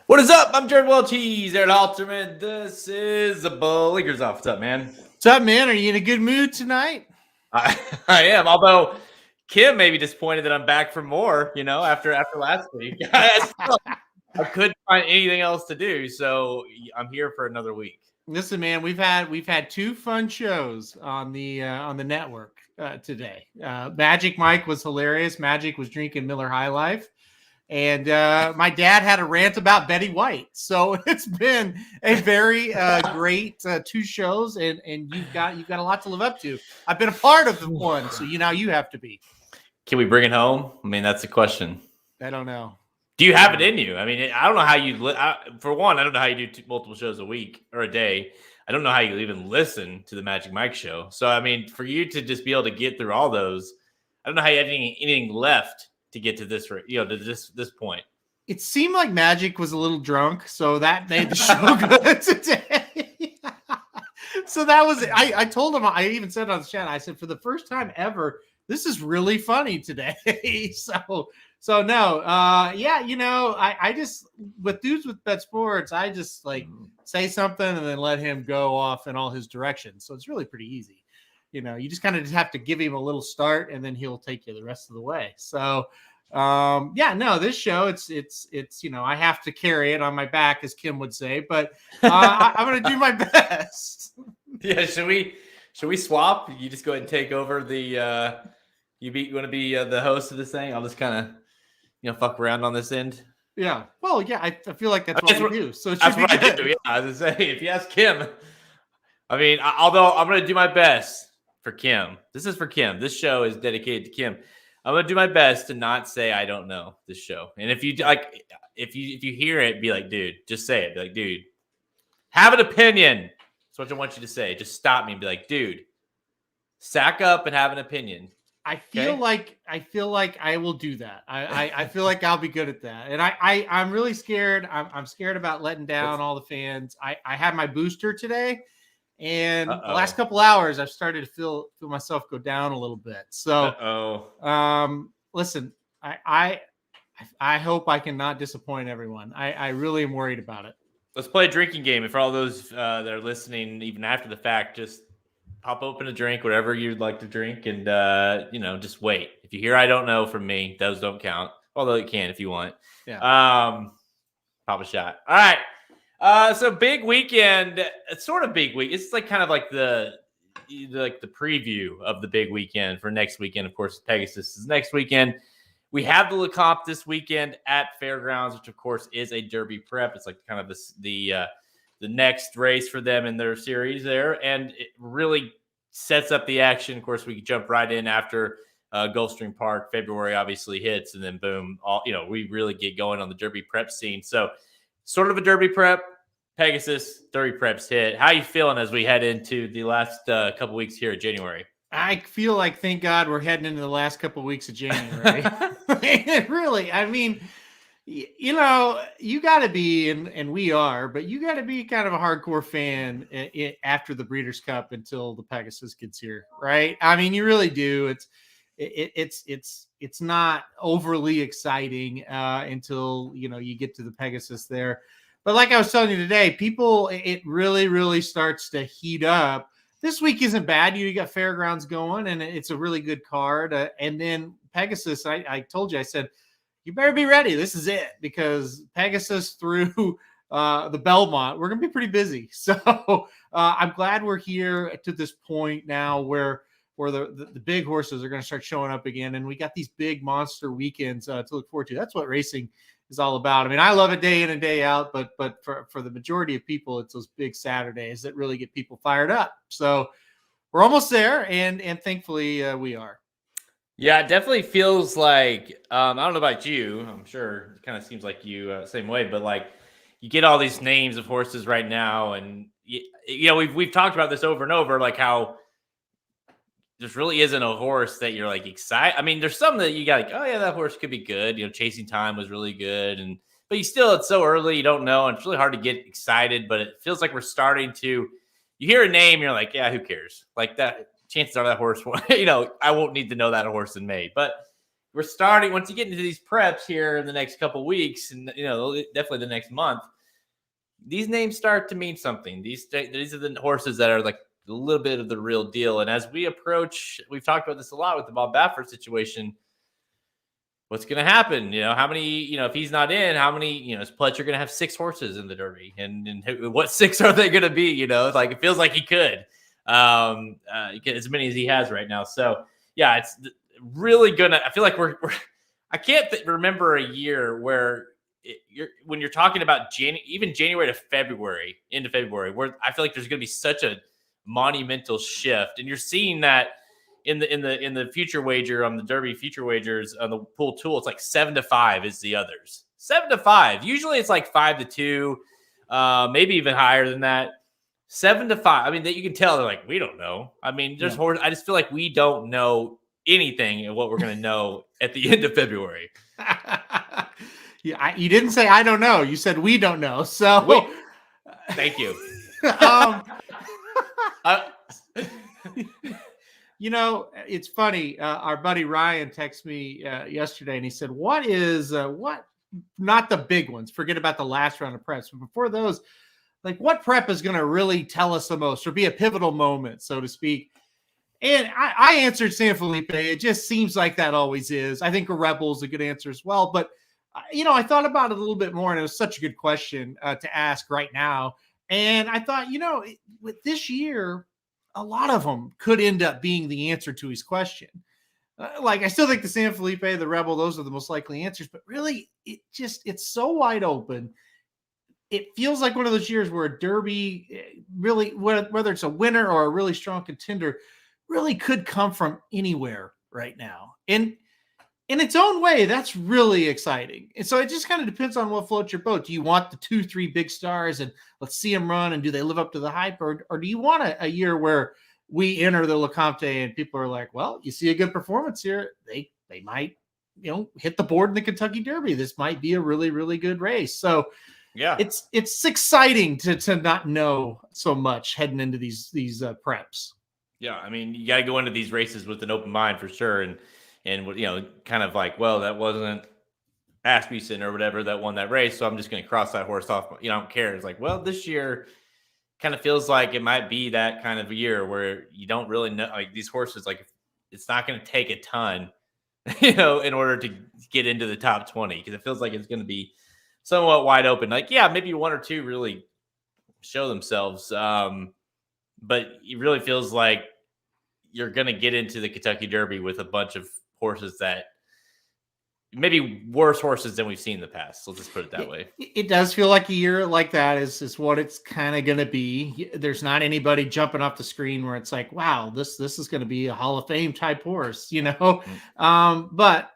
What is up? I'm Jared Welch. He's Aaron Halterman. This is the Lakers off. What's up, man? What's up, man? Are you in a good mood tonight? I am. Although Kim may be disappointed that I'm back for more. After last week, I couldn't find anything else to do, so I'm here for another week. Listen, man, we've had two fun shows on the network today. Magic Mike was hilarious. Magic was drinking Miller High Life. And my dad had a rant about Betty White. So it's been a very great two shows, and you've got a lot to live up to. I've been a part of the one, so you have to be. Can we bring it home? I mean, that's the question. I don't know. Do you have it in you? I mean, I don't know how you for one, I don't know how you do multiple shows a week or a day. I don't know how you even listen to the Magic Mike show. So, I mean, for you to just be able to get through all those, I don't know how you have anything left to get to this, to this point. It seemed like Magic was a little drunk, so that made the show good today. So that was it. I told him, I even said on the chat, I said, for the first time ever, this is really funny today. So no, I just, with dudes with Bet Sports, I just say something and then let him go off in all his directions. So it's really pretty easy. You just kind of have to give him a little start, and then he'll take you the rest of the way. So, this show, it's I have to carry it on my back, as Kim would say, but I'm going to do my best. Yeah, should we swap? You just go ahead and take over the. You want to be the host of this thing? I'll just kind of fuck around on this end. Yeah. Well, yeah, I feel like that's what we do. So it that's should be what good. I do. Yeah, I was gonna say, if you ask Kim, I mean, although I'm going to do my best. For Kim. This is for Kim. This show is dedicated to Kim. I'm going to do my best to not say I don't know this show. And if you if you hear it, be like, dude, just say it. Be like, dude, have an opinion. That's what I want you to say. Just stop me and be like, dude, sack up and have an opinion. I feel like I will do that. I feel like I'll be good at that. And I'm really scared. I'm scared about letting down all the fans. I had my booster today. And the last couple hours, I've started to feel myself go down a little bit. So, listen, I hope I cannot disappoint everyone. I really am worried about it. Let's play a drinking game. And for all those that are listening, even after the fact, just pop open a drink, whatever you'd like to drink, and just wait. If you hear "I don't know" from me, those don't count. Although you can if you want. Yeah. Pop a shot. All right. So big weekend. It's sort of big week. It's kind of like the preview of the big weekend for next weekend. Of course, Pegasus is next weekend. We have the Lecomte this weekend at Fairgrounds, which of course is a Derby prep. It's like kind of the next race for them in their series there, and it really sets up the action. Of course, we can jump right in after Gulfstream Park. February obviously hits, and then boom, we really get going on the Derby prep scene. So. Sort of a Derby prep, Pegasus, Derby preps hit. How are you feeling as we head into the last couple weeks here in January? I feel like, thank God, we're heading into the last couple of weeks of January. Really, I mean, you got to be, and we are, but you got to be kind of a hardcore fan after the Breeders' Cup until the Pegasus gets here, right? I mean, you really do. It's not overly exciting until you get to the Pegasus there. But like I was telling you today, it really, really starts to heat up. This week isn't bad. You got Fairgrounds going, and it's a really good card. And then Pegasus, I told you, I said, you better be ready. This is it, because Pegasus through the Belmont, we're going to be pretty busy. So I'm glad we're here to this point now where the big horses are going to start showing up again. And we got these big monster weekends to look forward to. That's what racing is all about. I mean, I love it day in and day out, but for the majority of people, it's those big Saturdays that really get people fired up. So we're almost there, and thankfully we are. Yeah, it definitely feels like I don't know about you. I'm sure it kind of seems like you same way, but like you get all these names of horses right now, and we've talked about this over and over, like how there really isn't a horse that you're like excited. I mean, there's some that you got like, oh yeah, that horse could be good. Chasing Time was really good, and but it's so early, you don't know, and it's really hard to get excited. But it feels like we're starting to. You hear a name, you're like, yeah, who cares? Like that. Chances are that horse, I won't need to know that horse in May. But we're starting once you get into these preps here in the next couple of weeks, and definitely the next month. These names start to mean something. These are the horses that are like a little bit of the real deal. And as we approach, we've talked about this a lot with the Bob Baffert situation. What's going to happen? How many, if he's not in, how many, is Pletcher going to have 6 horses in the Derby? And what 6 are they going to be? Like it feels like he could get as many as he has right now. So yeah, it's really gonna. I feel like I can't remember a year where when you're talking about even January to February into February, where I feel like there's going to be such a monumental shift, and you're seeing that in the future wager on the Derby future wagers on the pool tool. It's like 7-5 is the others. 7-5. Usually it's like 5-2, maybe even higher than that. 7-5. I mean, that you can tell they're like, we don't know. I mean, there's horse. I just feel like we don't know anything and what we're going to know at the end of February. Yeah, you didn't say I don't know. You said we don't know. So thank you. It's funny. Our buddy Ryan texted me yesterday, and he said, "What not the big ones? Forget about the last round of preps, but before those." Like, what prep is going to really tell us the most or be a pivotal moment, so to speak? And I answered San Felipe. It just seems like that always is. I think a Rebel is a good answer as well. But, I thought about it a little bit more, and it was such a good question to ask right now. And I thought, with this year, a lot of them could end up being the answer to his question. I still think the San Felipe, the Rebel, those are the most likely answers. But really, it's so wide open. It feels like one of those years where a Derby really, whether it's a winner or a really strong contender, really could come from anywhere right now. And in its own way, that's really exciting. And so it just kind of depends on what floats your boat. Do you want the 2-3 big stars and let's see them run, and do they live up to the hype? Or do you want a year where we enter the Lecomte and people are like, well, you see a good performance here, they might, hit the board in the Kentucky Derby. This might be a really, really good race. So yeah, it's exciting to not know so much heading into these preps. Yeah, I mean, you got to go into these races with an open mind for sure, and kind of like, well, that wasn't Asmussen or whatever that won that race, so I'm just going to cross that horse off. I don't care. It's like, well, this year kind of feels like it might be that kind of a year where you don't really know, like these horses, like it's not going to take a ton, in order to get into the top 20, because it feels like it's going to be somewhat wide open. Like, yeah, maybe 1 or 2 really show themselves. But it really feels like you're going to get into the Kentucky Derby with a bunch of horses that maybe worse horses than we've seen in the past. So let's just put it that way. It does feel like a year like that is what it's kind of going to be. There's not anybody jumping off the screen where it's like, wow, this is going to be a Hall of Fame type horse, But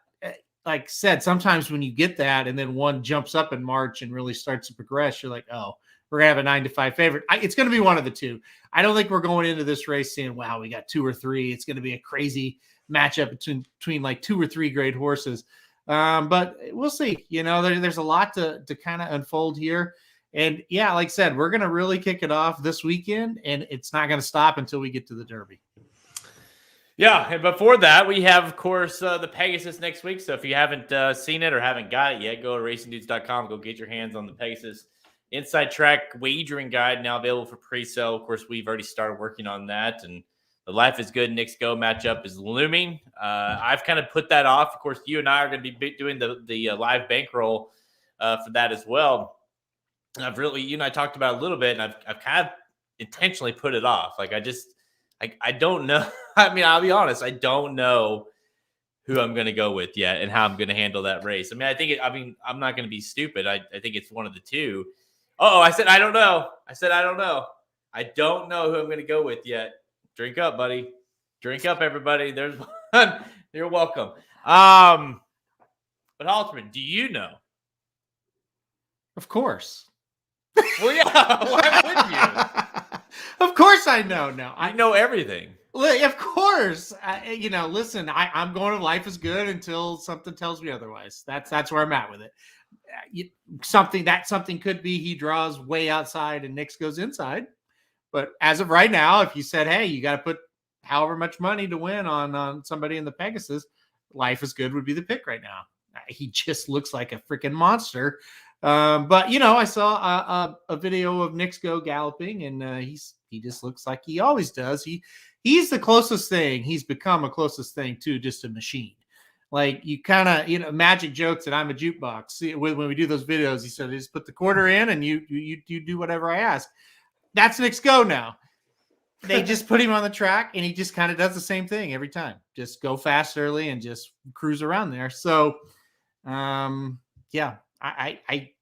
like I said, sometimes when you get that and then one jumps up in March and really starts to progress, you're like, oh, we're going to have a 9-5 favorite. It's going to be one of the two. I don't think we're going into this race saying, wow, we got 2 or 3. It's going to be a crazy matchup between like 2 or 3 great horses. But we'll see. There's a lot to kind of unfold here. And yeah, like I said, we're going to really kick it off this weekend, and it's not going to stop until we get to the Derby. Yeah, and before that, we have, of course, the Pegasus next week. So if you haven't seen it or haven't got it yet, go to racingdudes.com. Go get your hands on the Pegasus Inside Track Wagering Guide, now available for pre-sale. Of course, we've already started working on that, and the Life is Good Knicks Go matchup is looming. I've kind of put that off. Of course, you and I are going to be doing the live bankroll for that as well. And I've really, you and I talked about it a little bit, and I've kind of intentionally put it off. Like I don't know. I mean, I'll be honest. I don't know who I'm going to go with yet and how I'm going to handle that race. I mean, I'm not going to be stupid. I think it's one of the two. I said, I don't know. I don't know who I'm going to go with yet. Drink up, buddy. Drink up, everybody. There's one. You're welcome. But Halterman, do you know? Of course. Well, yeah. Why wouldn't you? Of course I know. No, I know everything. Of course. Listen, I'm going to life is good until something tells me otherwise. That's where I'm at with it. Something could be he draws way outside and Nix goes inside. But as of right now, if you said, hey, you got to put however much money to win on somebody in the Pegasus, life is good would be the pick right now. He just looks like a freaking monster. But I saw a video of Nix go galloping, and he just looks like he always does. He's the closest thing. He's become a closest thing to just a machine. Like you kind of, Magic jokes that I'm a jukebox. See, when we do those videos, he said, just put the quarter in and you do whatever I ask. That's Nix Go now. They just put him on the track and he just kind of does the same thing every time. Just go fast early and just cruise around there. So, yeah, I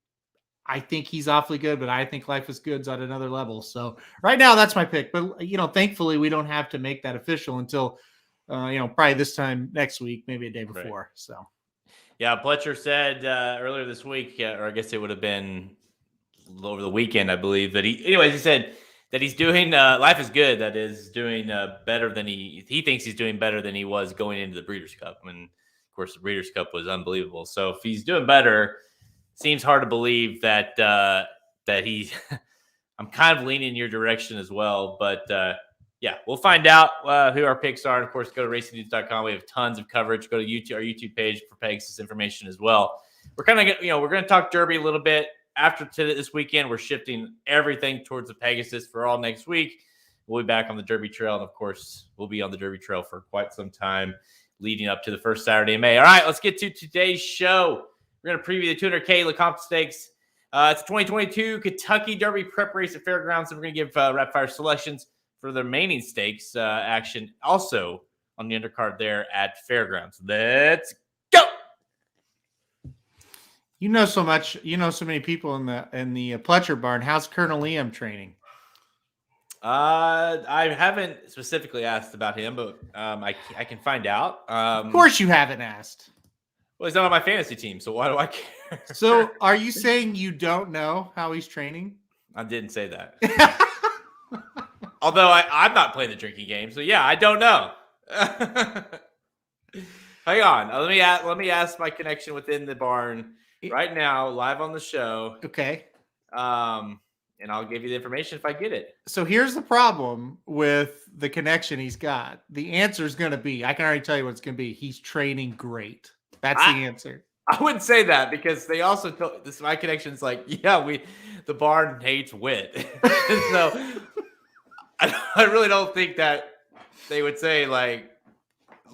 think he's awfully good, but I think Life is Good's at another level. So right now that's my pick. But, thankfully we don't have to make that official until, probably this time next week, maybe a day before. Right. So, yeah, Pletcher said earlier this week, or I guess it would have been over the weekend, I believe, that he said that he's doing Life is Good. That is doing better than he thinks he's doing better than he was going into the Breeders' Cup. And of course, the Breeders' Cup was unbelievable. So if he's doing better, seems hard to believe that he. I'm kind of leaning in your direction as well, but yeah, we'll find out who our picks are. And of course, go to racingnews.com. We have tons of coverage. Go to our YouTube page for Pegasus information as well. We're kind of we're going to talk Derby a little bit. After this weekend, we're shifting everything towards the Pegasus for all next week. We'll be back on the Derby Trail. And, of course, we'll be on the Derby Trail for quite some time leading up to the first Saturday in May. All right, let's get to today's show. We're going to preview the 200K Lecomte Stakes. It's 2022 Kentucky Derby prep race at Fairgrounds. And we're going to give rapid fire selections for the remaining stakes action also on the undercard there at Fairgrounds. Let's go. So much. So many people in the Pletcher barn. How's Colonel Liam training? I haven't specifically asked about him, but I can find out. Of course, you haven't asked. Well, he's not on my fantasy team, so why do I care? So, are you saying you don't know how he's training? I didn't say that. Although I'm not playing the drinking game, so yeah, I don't know. Hang on, let me ask my connection within the barn. Right now, live on the show. Okay. And I'll give you the information if I get it. So here's the problem with the connection he's got. The answer is going to be, I can already tell you what it's going to be. He's training great. That's the answer. I wouldn't say that because they also told this. My connection's like, yeah, the barn hates wit. So I really don't think that they would say like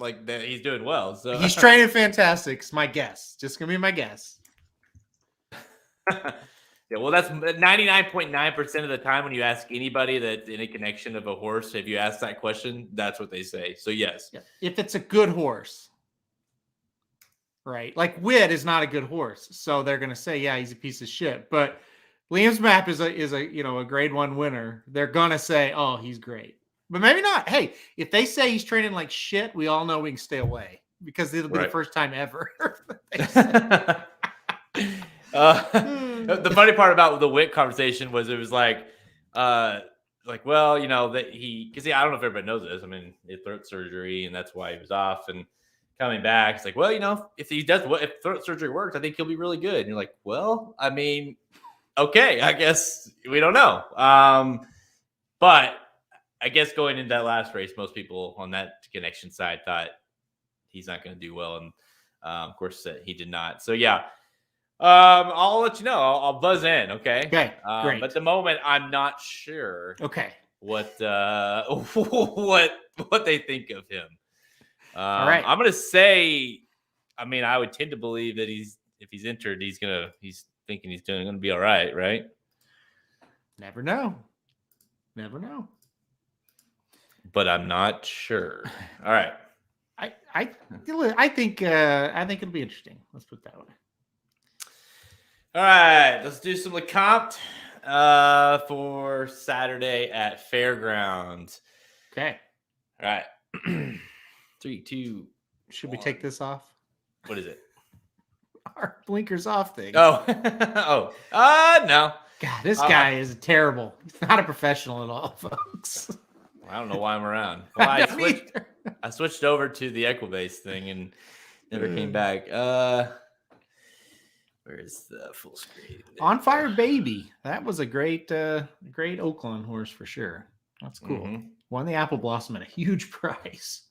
that he's doing well. So he's training fantastic. It's my guess. Just going to be my guess. Yeah, well, that's 99.9% of the time when you ask anybody that's in a connection of a horse, if you ask that question, that's what they say. So, yes. Yeah. If it's a good horse, right? Like Wit is not a good horse. So they're going to say, yeah, he's a piece of shit. But Liam's Map is a grade 1 winner. They're going to say, oh, he's great. But maybe not. Hey, if they say he's training like shit, we all know we can stay away because it'll be the first time ever. The funny part about the Witt conversation was it was like, well, that because I don't know if everybody knows this. I mean, he had throat surgery and that's why he was off and coming back. It's like, well, if throat surgery works, I think he'll be really good. And you're like, well, I mean, okay, I guess we don't know. But I guess going into that last race, most people on that connection side thought he's not going to do well. And of course he did not. So yeah. I'll let you know. I'll buzz in. Okay. Okay. Great. But at the moment, I'm not sure. Okay. What they think of him. All right. I'm gonna say. I mean, I would tend to believe that if he's entered, he's thinking he's gonna be all right. Right. Never know. But I'm not sure. All right. I think it'll be interesting. Let's put it that way. All right, let's do some Lecomte for Saturday at Fairgrounds. Okay. All right. 3, 2, Should we take this off? What is it? Our blinkers off thing. Oh, no. God, this guy is terrible. He's not a professional at all, folks. I don't know why I'm around. Well, I switched over to the Equibase thing and never came back. Where's the full screen? On Fire Baby. That was a great Oakland horse for sure. That's cool. Mm-hmm. Won the Apple Blossom at a huge price.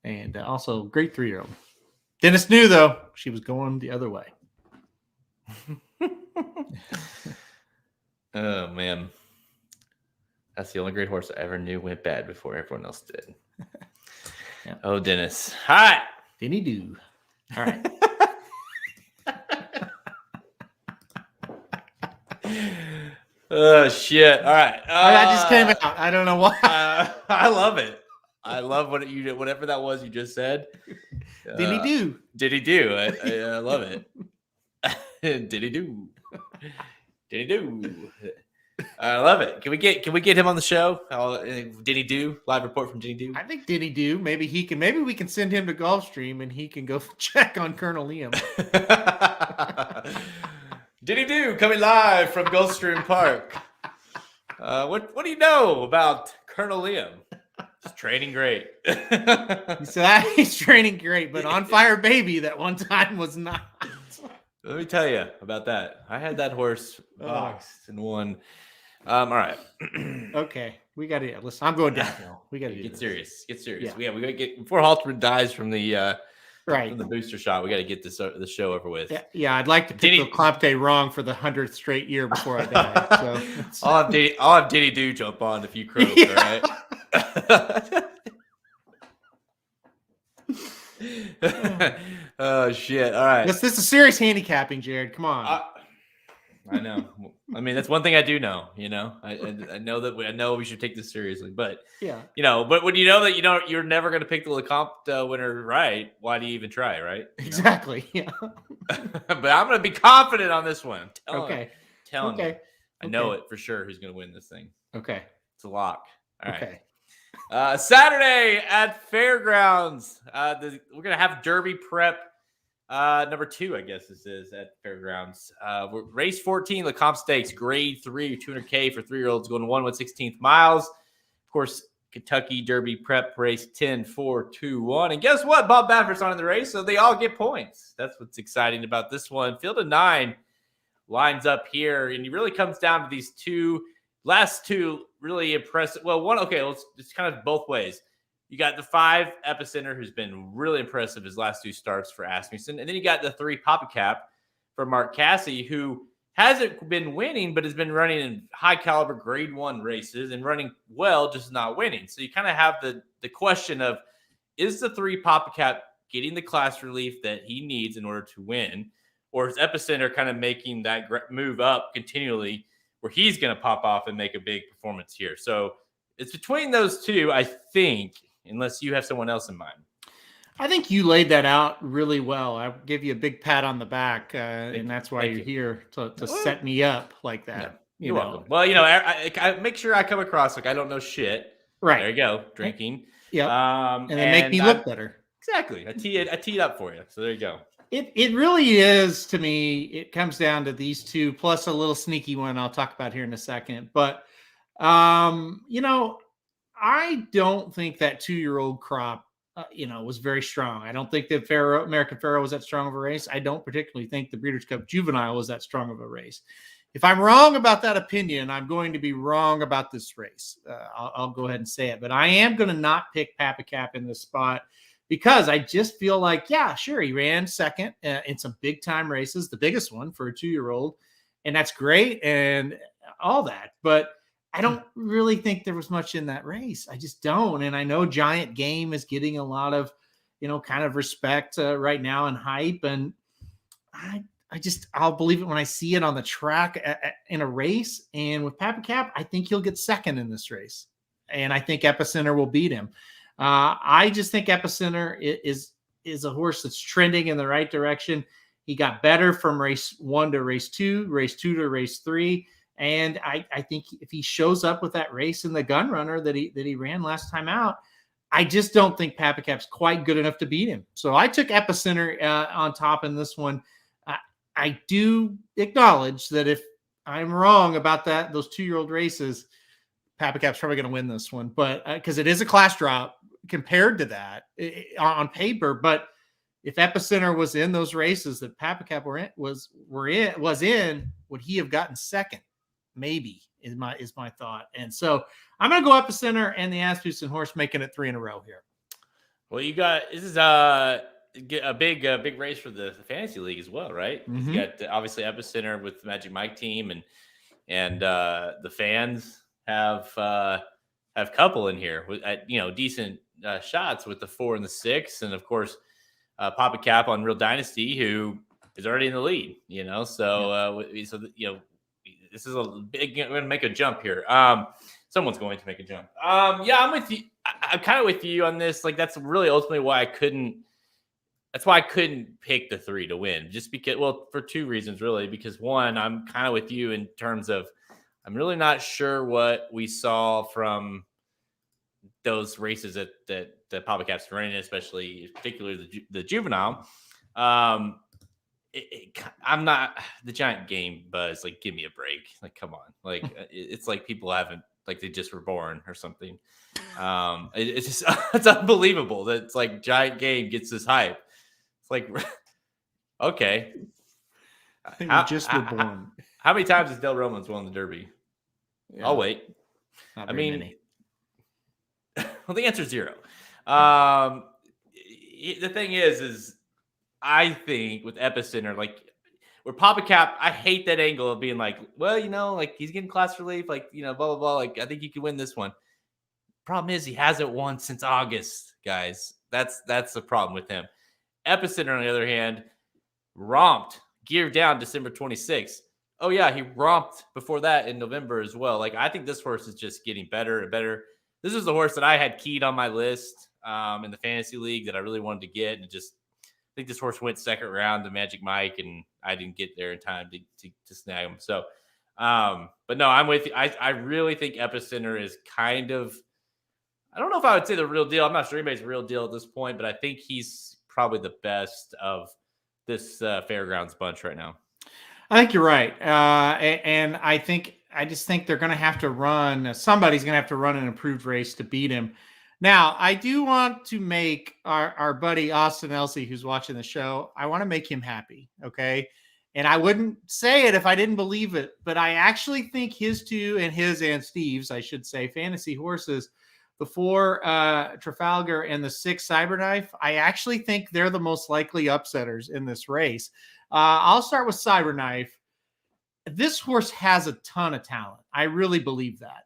And also great 3-year-old. Dennis knew, though, she was going the other way. Oh, man. That's the only great horse I ever knew went bad before everyone else did. Yep. Oh, Dennis. Hi. Denny do. All right. Oh, shit. All right. That just came out. I don't know why. I love it. I love what you did. Whatever that was you just said. Did he do? Did he do? I love it. Did he do? Did he do? I love it. Can we get him on the show? Did he do? Live report from Did he do? I think Did he do? Maybe we can send him to Gulfstream and he can go check on Colonel Liam. Did he do? Coming live from Gulfstream Park. What do you know about Colonel Liam? He's training great. He's training great, but On Fire Baby that one time was not. Let me tell you about that. I had that horse boxed and won. All right. Okay, we got to listen. I'm going downhill. We got to get serious. Get serious. Yeah. We got to get before Halterman dies from the from the booster shot. We got to get the show over with. Yeah. I'd like to pick Lecomte wrong for the 100th straight year before I die. So I'll have Diddy Do jump on if you croak. Yeah. All right. Oh shit! All right. This is serious handicapping, Jared. Come on. I know. I mean, that's one thing I do know. You know, I know that I know we should take this seriously, but yeah, but when you know that you're never going to pick the Lecomte winner, right? Why do you even try, right? Exactly. Yeah. But I'm going to be confident on this one. Telling you. I know it for sure. Who's going to win this thing? Okay. It's a lock. All right. Okay. Saturday at Fairgrounds. We're gonna have Derby Prep number 2, I guess this is at Fairgrounds. Race 14, Lecomte Stakes, Grade 3, 200K for 3-year-olds going 1/16 miles. Of course, Kentucky Derby Prep race 10, 4, 2, 1. And guess what? Bob Baffert's on in the race, so they all get points. That's what's exciting about this one. Field of 9 lines up here, and it really comes down to these last two really impressive. Well, one, okay, it's kind of both ways. You got the 5 Epicenter, who's been really impressive his last 2 starts for Asmussen. And then you got the 3 Papa Cap for Mark Cassidy, who hasn't been winning, but has been running in high caliber grade 1 races and running well, just not winning. So you kind of have the question of, is the 3 Papa Cap getting the class relief that he needs in order to win? Or is Epicenter kind of making that move up continually where he's going to pop off and make a big performance here? So it's between those two, I think, unless you have someone else in mind. I think you laid that out really well. I give you a big pat on the back, and that's why you're here to set me up like that. Yeah, you're welcome. Well, I make sure I come across like I don't know shit. Right. There you go. Drinking. Yeah. And then make me look better. Exactly. I teed up for you. So there you go. It really is, to me, it comes down to these two, plus a little sneaky one I'll talk about here in a second. But, I don't think that 2-year-old crop, was very strong. I don't think that American Pharoah was that strong of a race. I don't particularly think the Breeders' Cup Juvenile was that strong of a race. If I'm wrong about that opinion, I'm going to be wrong about this race. I'll go ahead and say it. But I am going to not pick Papa Cap in this spot, because I just feel like, yeah, sure, he ran second in some big time races, the biggest one for a 2-year-old, and that's great and all that. But I don't really think there was much in that race. I just don't. And I know Giant Game is getting a lot of, kind of respect right now and hype. And I'll believe it when I see it on the track in a race. And with Papa Cap, I think he'll get second in this race. And I think Epicenter will beat him. I just think Epicenter is a horse that's trending in the right direction. He got better from race 1 to race 2 to race 3. And I think if he shows up with that race in the Gun Runner that he ran last time out, I just don't think Papicap's quite good enough to beat him. So I took Epicenter on top in this one. I do acknowledge that if I'm wrong about those 2-year-old races, Papicap's probably going to win this one, but because it is a class drop compared to that on paper. But if Epicenter was in those races that Papicap was in, would he have gotten second? Maybe is my thought. And so I'm going to go Epicenter and the Asmussen horse, making it 3 in a row here. Well, this is a big race for the fantasy league as well, right? Mm-hmm. You got obviously Epicenter with the Magic Mike team, and the fans have couple in here with decent shots with the 4 and the 6, and of course Papa Cap on Real Dynasty, who is already in the lead. So this is a big. We're gonna make a jump here. Someone's going to make a jump. I'm with you. I'm kind of with you on this. Like, that's really ultimately why I couldn't. That's why I couldn't pick the 3 to win, just because. Well, for 2 reasons really. Because one, I'm kind of with you in terms of I'm really not sure what we saw from those races that Papa Cap's running, particularly the juvenile. I'm not the giant game buzz. Like, give me a break. Like, come on. Like, it's like people haven't, like, they just were born or something. It's just, it's unbelievable that it's like giant game gets this hype. It's like, okay. I think we just were born. How many times has Del Romans won the Derby? Yeah. I'll wait. Not very many. Well, the answer is 0. The thing is I think with Epicenter, like, where Papa Cap, I hate that angle of being like, well, like, he's getting class relief, like, blah, blah, blah. Like, I think he could win this one. Problem is he hasn't won since August, guys. That's the problem with him. Epicenter, on the other hand, romped, geared down December 26th. Oh, yeah, he romped before that in November as well. Like, I think this horse is just getting better and better. This is the horse that I had keyed on my list in the fantasy league that I really wanted to get. And I think this horse went second round to Magic Mike, and I didn't get there in time to snag him. So, but no, I'm with you. I really think Epicenter is kind of, I don't know if I would say the real deal. I'm not sure anybody's the real deal at this point, but I think he's probably the best of this Fairgrounds bunch right now. I think you're right. And I just think they're going to have to run. Somebody's going to have to run an improved race to beat him. Now, I do want to make our buddy Austin Elsey, who's watching the show, I want to make him happy. Okay. And I wouldn't say it if I didn't believe it, but I actually think his 2 and Steve's, I should say, fantasy horses, the 4 Trafalgar and the 6 Cyberknife, I actually think they're the most likely upsetters in this race. I'll start with Cyberknife. This horse has a ton of talent. I really believe that.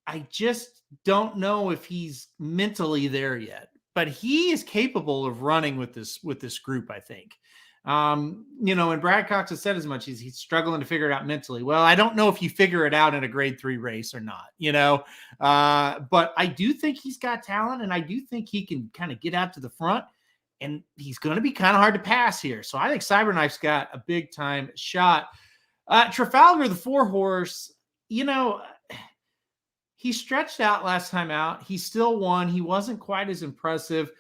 I just don't know if he's mentally there yet, but he is capable of running with this group, I think. And Brad Cox has said as much. He's struggling to figure it out mentally. Well, I don't know if you figure it out in a grade 3 race or not, but I do think he's got talent, and I do think he can kind of get out to the front, and he's going to be kind of hard to pass here. So I think Cyberknife's got a big time shot. Trafalgar, the 4 horse, he stretched out last time out. He still won. He wasn't quite as impressive.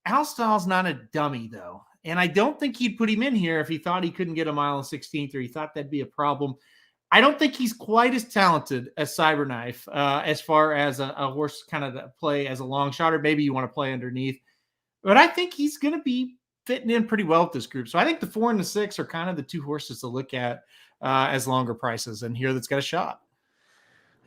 Alstall's not a dummy, though. And I don't think he'd put him in here if he thought he couldn't get a mile and 16th, or he thought that'd be a problem. I don't think he's quite as talented as Cyberknife as far as a horse kind of to play as a long shot, or maybe you want to play underneath. But I think he's going to be fitting in pretty well with this group. So I think the 4 and the 6 are kind of the 2 horses to look at as longer prices, and here that's got a shot.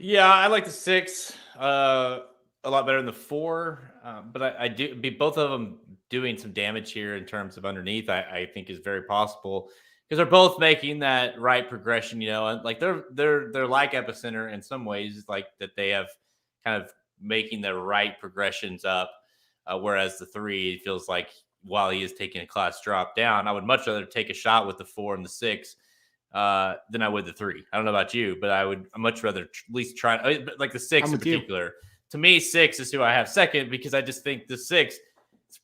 Yeah, I like the 6 a lot better than the 4, but I do be both of them doing some damage here in terms of underneath. I think is very possible because they're both making that right progression, and like they're like Epicenter in some ways, like that they have kind of making the right progressions up, whereas the 3 feels like while he is taking a class drop down, I would much rather take a shot with the 4 and the 6 than I would the 3. I don't know about you, but I'd much rather at least try, like the 6 in particular. You. To me, 6 is who I have second, because I just think the 6,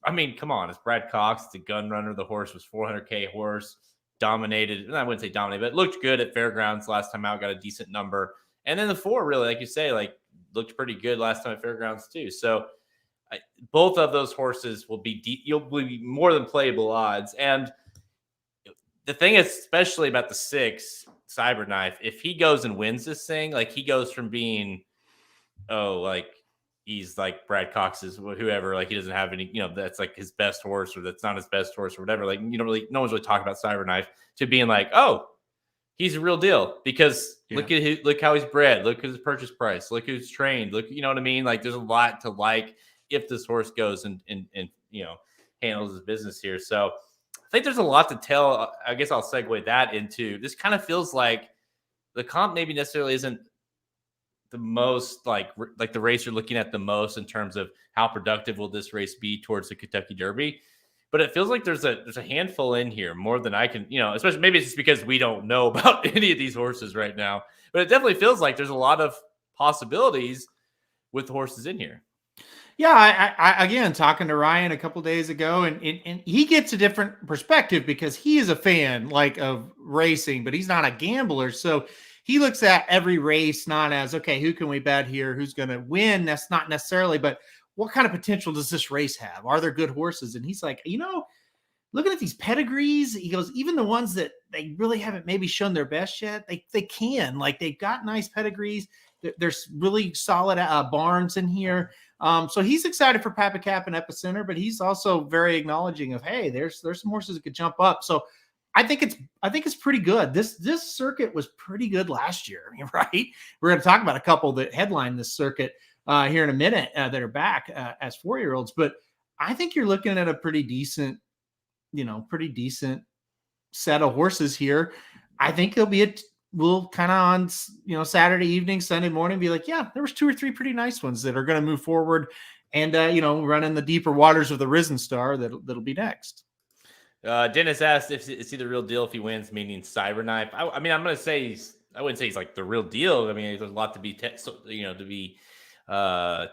I mean, come on, it's Brad Cox, it's a gun runner. The horse was 400K horse, dominated. And I wouldn't say dominated, but it looked good at Fairgrounds last time out, got a decent number. And then the 4 really, like you say, like looked pretty good last time at Fairgrounds too. So both of those horses will be you'll be more than playable odds. And the thing is, especially about the 6 Cyberknife, if he goes and wins this thing, like he goes from being, like he's like Brad Cox's whoever, like he doesn't have any, that's like his best horse or that's not his best horse or whatever. Like, no one's really talking about Cyberknife, to being like, oh, he's a real deal because look how he's bred. Look at his purchase price. Look who's trained. Look, you know what I mean? Like there's a lot to like if this horse goes and handles his business here. So I think there's a lot to tell. I guess I'll segue that into this. Kind of feels like the comp maybe necessarily isn't the most like the race you're looking at the most in terms of how productive will this race be towards the Kentucky Derby. But it feels like there's a handful in here more than I can, especially maybe it's just because we don't know about any of these horses right now. But it definitely feels like there's a lot of possibilities with horses in here. Yeah, I again talking to Ryan a couple days ago, and he gets a different perspective because he is a fan like of racing, but he's not a gambler. So he looks at every race not as, okay, who can we bet here? Who's going to win? That's not necessarily, but what kind of potential does this race have? Are there good horses? And he's like, looking at these pedigrees, he goes, even the ones that they really haven't maybe shown their best yet, they can. Like they've got nice pedigrees. There's really solid barns in here. So he's excited for Papa Cap and Epicenter, but he's also very acknowledging of, hey, there's some horses that could jump up. So I think it's pretty good. This circuit was pretty good last year, right? We're going to talk about a couple that headlined this circuit here in a minute that are back as 4-year-olds, but I think you're looking at a pretty decent set of horses here. I think we'll kind of on, Saturday evening, Sunday morning, be like, yeah, there was 2 or 3 pretty nice ones that are going to move forward and, run in the deeper waters of the Risen Star. That'll be next. Dennis asked if it's the real deal if he wins, meaning Cyberknife. I mean, I'm going to say I wouldn't say he's like the real deal. I mean, there's a lot to be,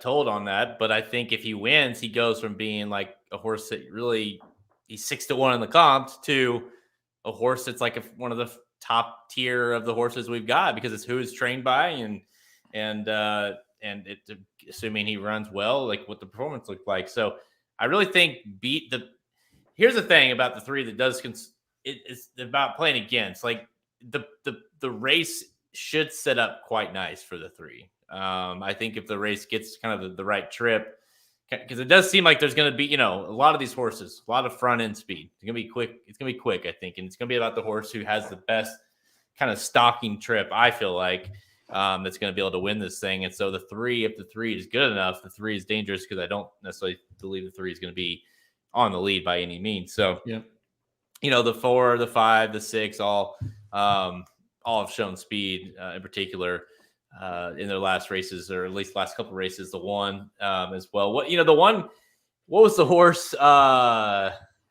told on that. But I think if he wins, he goes from being like a horse that really he's 6-1 in the comp to a horse that's like one of the top tier of the horses we've got because it's who is trained by and it, assuming he runs well, like what the performance looked like. So I really think here's the thing about the 3 that does it's about playing against, like the race should set up quite nice for the 3. I think if the race gets kind of the right trip, because it does seem like there's going to be, a lot of these horses, a lot of front end speed. It's going to be quick. It's going to be quick, I think. And it's going to be about the horse who has the best kind of stalking trip, I feel like, that's going to be able to win this thing. And so if the 3 is good enough, the 3 is dangerous because I don't necessarily believe the 3 is going to be on the lead by any means. So, the 4, the 5, the 6, all have shown speed in particular. In their last races, or at least last couple of races, the 1 as well. What was the horse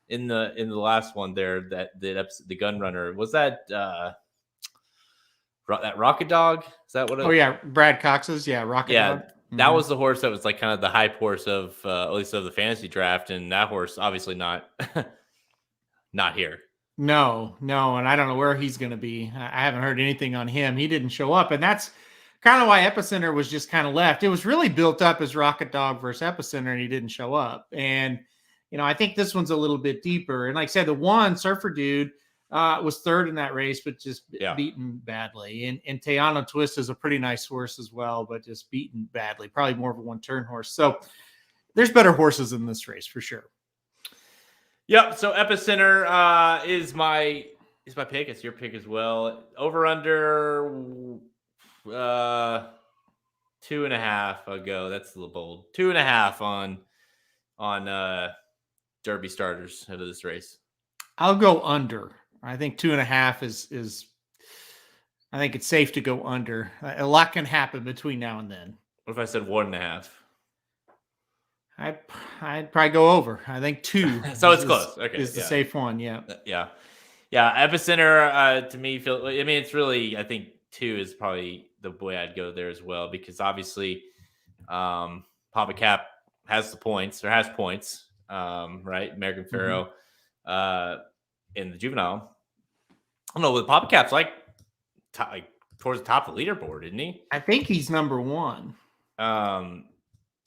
in the last one there that the gun runner was that Rocket Dog? Is that what? Oh yeah, Brad Cox's Rocket Dog. Mm-hmm. That was the horse that was like kind of the hype horse of at least of the fantasy draft, and that horse obviously not here. No, and I don't know where he's going to be. I haven't heard anything on him. He didn't show up, and that's kind of why Epicenter was just kind of left. It was really built up as Rocket Dog versus Epicenter, and he didn't show up. And, I think this one's a little bit deeper. And like I said, the 1 Surfer Dude was 3rd in that race, but just beaten badly. And Tejano Twist is a pretty nice horse as well, but just beaten badly. Probably more of a 1-turn horse. So there's better horses in this race for sure. Yep. So Epicenter is my pick. It's your pick as well. Over under 2.5. I'll go. That's a little bold. 2.5 on Derby starters out of this race. I'll go under. I think 2.5 is. I think it's safe to go under. A lot can happen between now and then. What if I said 1.5? I'd probably go over. I think 2. So it's close. Okay, is the safe one. Yeah. Yeah. Epicenter to me it's really, I think 2 is probably the way I'd go there as well, because obviously Papa Cap has points, right? American Pharaoh in the juvenile. I don't know, with Papa Cap's like towards the top of the leaderboard, isn't he? I think he's number 1.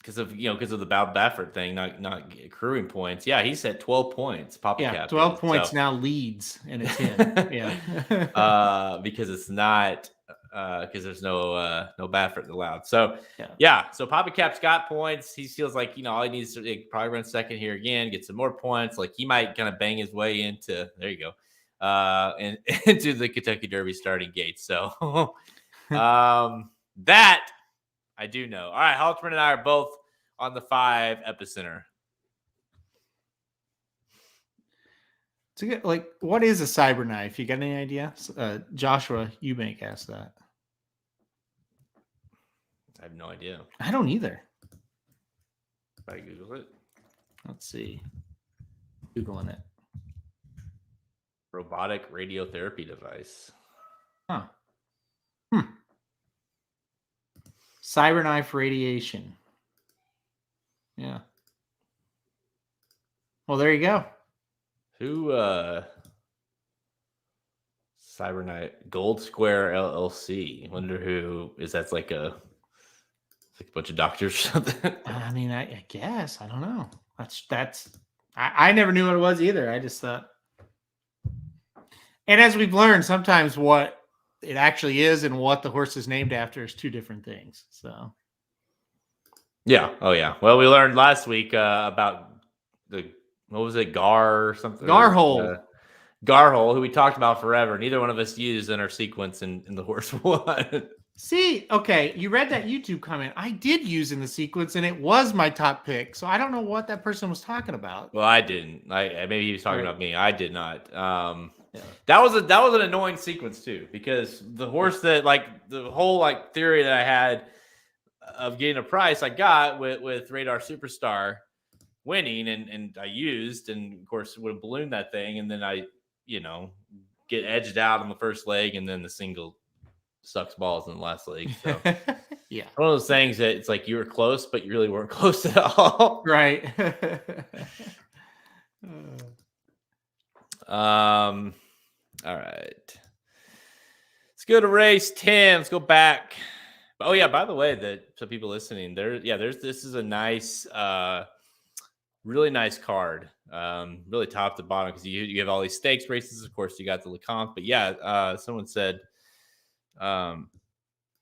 because of the Bob Baffert thing, not accruing points. Yeah, he's at 12 points. Papa Cap 12 is, points so. now leads in a 10. Yeah. Because it's not because there's no Baffert allowed. So yeah, so Papa Cap's got points. He feels like all he needs to probably run second here again, get some more points. Like he might kind of bang his way into and into the Kentucky Derby starting gate. So that I do know. All right, Halterman and I are both on the 5 epicenter. It's a good, like, what is a cyberknife? You got any idea? Joshua Eubank asked that. I have no idea. I don't either. I Google it. Let's see. Googling it. Robotic radiotherapy device. Huh. Cyberknife radiation. Yeah. Well, there you go. Who Cyberknife Gold Square LLC. Wonder who is. That's like a bunch of doctors or something. I mean, I guess. I don't know. I never knew what it was either. I just thought. And as we've learned, sometimes what it actually is and what the horse is named after is two different things. So. Yeah. Oh, yeah. Well, we learned last week about what was it? Gar or something? Garhole. Garhole, who we talked about forever. Neither one of us used in our sequence in the horse one. See, okay, you read that YouTube comment. I did use in the sequence, and it was my top pick. So I don't know what that person was talking about. Well, I didn't. Maybe he was talking about me. I did not. That was an annoying sequence too, because the horse that the whole theory that I had of getting a price I got with Radar Superstar winning, and I used, and of course would have ballooned that thing, and then I get edged out on the first leg, and then the single sucks balls in the last leg. So yeah, one of those things that it's like you were close, but you really weren't close at all. Right. All right. Let's go to race 10. Let's go back. Oh yeah, by the way, so people listening, this is a nice, really nice card. Really top to bottom, because you have all these stakes races. Of course, you got the Lecomte, but someone said, if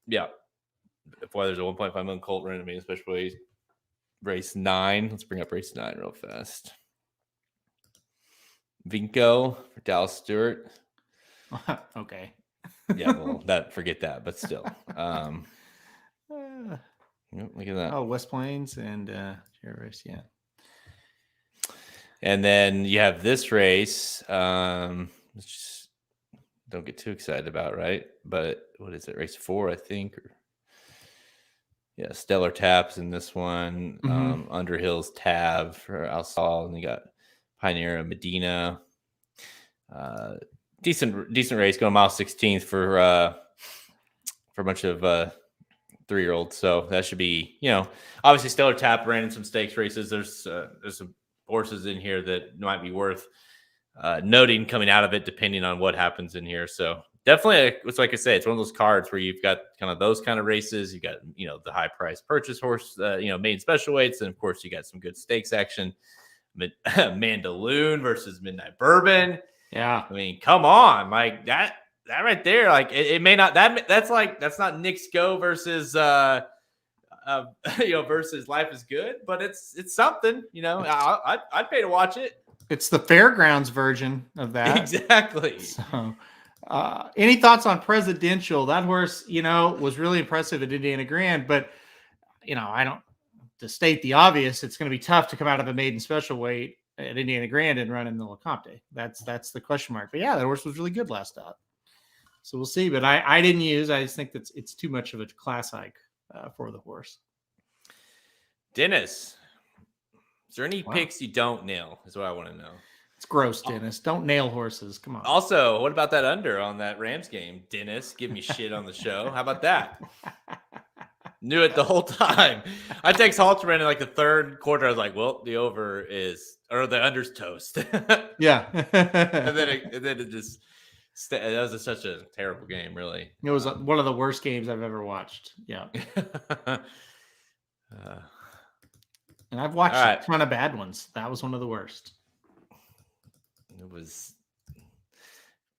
there's a 1.5 million colt run, especially race 9. Let's bring up race 9 real fast. Vinco for Dallas Stewart. Okay. Yeah, well, forget that, but still. Look at that. Oh, West Plains and race, yeah. And then you have this race. Let's just don't get too excited about, right? But what is it? Race 4, I think. Stellar Taps in this one. Mm-hmm. Underhill's Tab for Alsal, and you got Pioneer and Medina. Decent race, going mile 16th for a bunch of 3-year-olds. So that should be, obviously Stellar Tap ran in some stakes races. There's some horses in here that might be worth noting coming out of it, depending on what happens in here. So definitely, it's like I say, it's one of those cards where you've got kind of those kind of races. You got, the high price purchase horse, main special weights. And of course you got some good stakes action. Mandaloon versus Midnight Bourbon. Yeah. I mean, come on. Like that right there, it may not, that's not Nick's Go versus, versus Life is Good, but it's something, I'd pay to watch it. It's the fairgrounds version of that. Exactly. So, any thoughts on Presidential? That horse, was really impressive at Indiana Grand, but to state the obvious, it's going to be tough to come out of a maiden special weight at Indiana Grand and run in the Lecomte. That's the question mark. But yeah, that horse was really good last out. So we'll see. But I didn't use. I just think that it's too much of a class hike for the horse. Dennis, is there any picks you don't nail? Is what I want to know. It's gross, Dennis. Don't nail horses. Come on. Also, what about that under on that Rams game? Dennis, give me shit on the show. How about that? Knew it the whole time. I text Halterman in the third quarter. I was like, well, the the under's toast. Yeah. and then it just, that was such a terrible game, really. It was one of the worst games I've ever watched. Yeah. And I've watched All right. a ton of bad ones. That was one of the worst. It was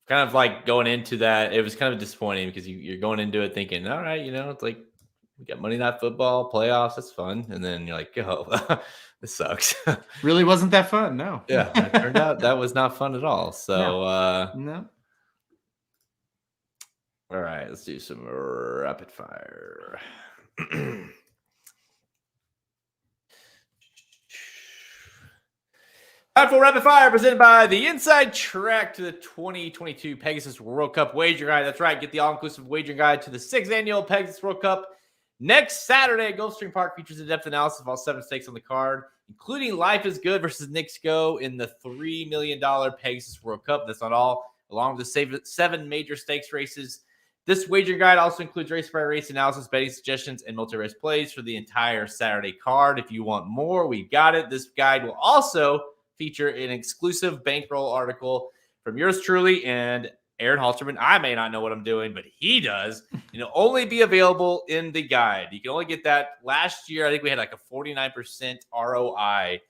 kind of like going into that. It was kind of disappointing because you're going into it thinking, all right, it's like we got Monday Night Football, playoffs, that's fun. And then you're like, oh, this sucks. Really wasn't that fun. No. Yeah, it turned out that was not fun at all. So, No. All right, let's do some rapid fire. Time for rapid fire presented by the Inside Track to the 2022 Pegasus World Cup Wager Guide. That's right, get the all-inclusive wagering guide to the 6th annual Pegasus World Cup next Saturday at Gulfstream Park. Features in-depth analysis of all 7 stakes on the card, including Life is Good versus Knicks Go in the $3 million Pegasus World Cup. That's not all, along with the 7 major stakes races. This wagering guide also includes race by race analysis, betting suggestions, and multi-race plays for the entire Saturday card. If you want more, we've got it. This guide will also feature an exclusive bankroll article from yours truly and Aaron Halterman. I may not know what I'm doing, but he does. It'll only be available in the guide. You can only get that. Last year, I think we had like a 49% ROI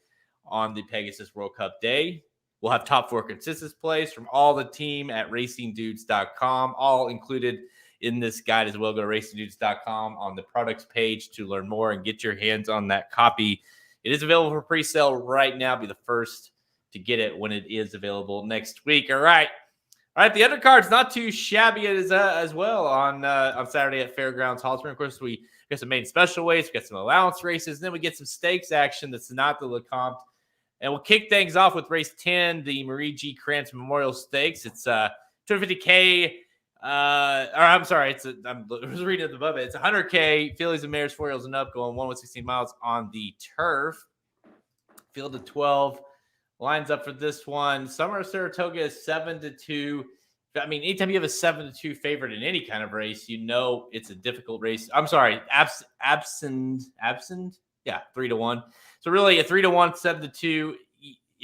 on the Pegasus World Cup day. We'll have top 4 consensus plays from all the team at racingdudes.com, all included in this guide as well. Go to racingdudes.com on the products page to learn more and get your hands on that copy. It is available for pre-sale right now. Be the first to get it when it is available next week. All right. The undercard's not too shabby as well on Saturday at Fairgrounds Halterman. Of course, we got some main special weights, we got some allowance races, and then we get some stakes action that's not the Lecomte. And we'll kick things off with race 10, the Marie G. Krantz Memorial Stakes. It's $250K. I was reading it above it. It's $100K. Fillies and mares, 4-year-olds and up, going 1/16 miles on the turf. Field of 12 lines up for this one. Summer of Saratoga is 7-2. I mean, anytime you have a 7-2 favorite in any kind of race, it's a difficult race. I'm sorry, absent. Yeah, 3-1. So really, a 3-1, 7-2.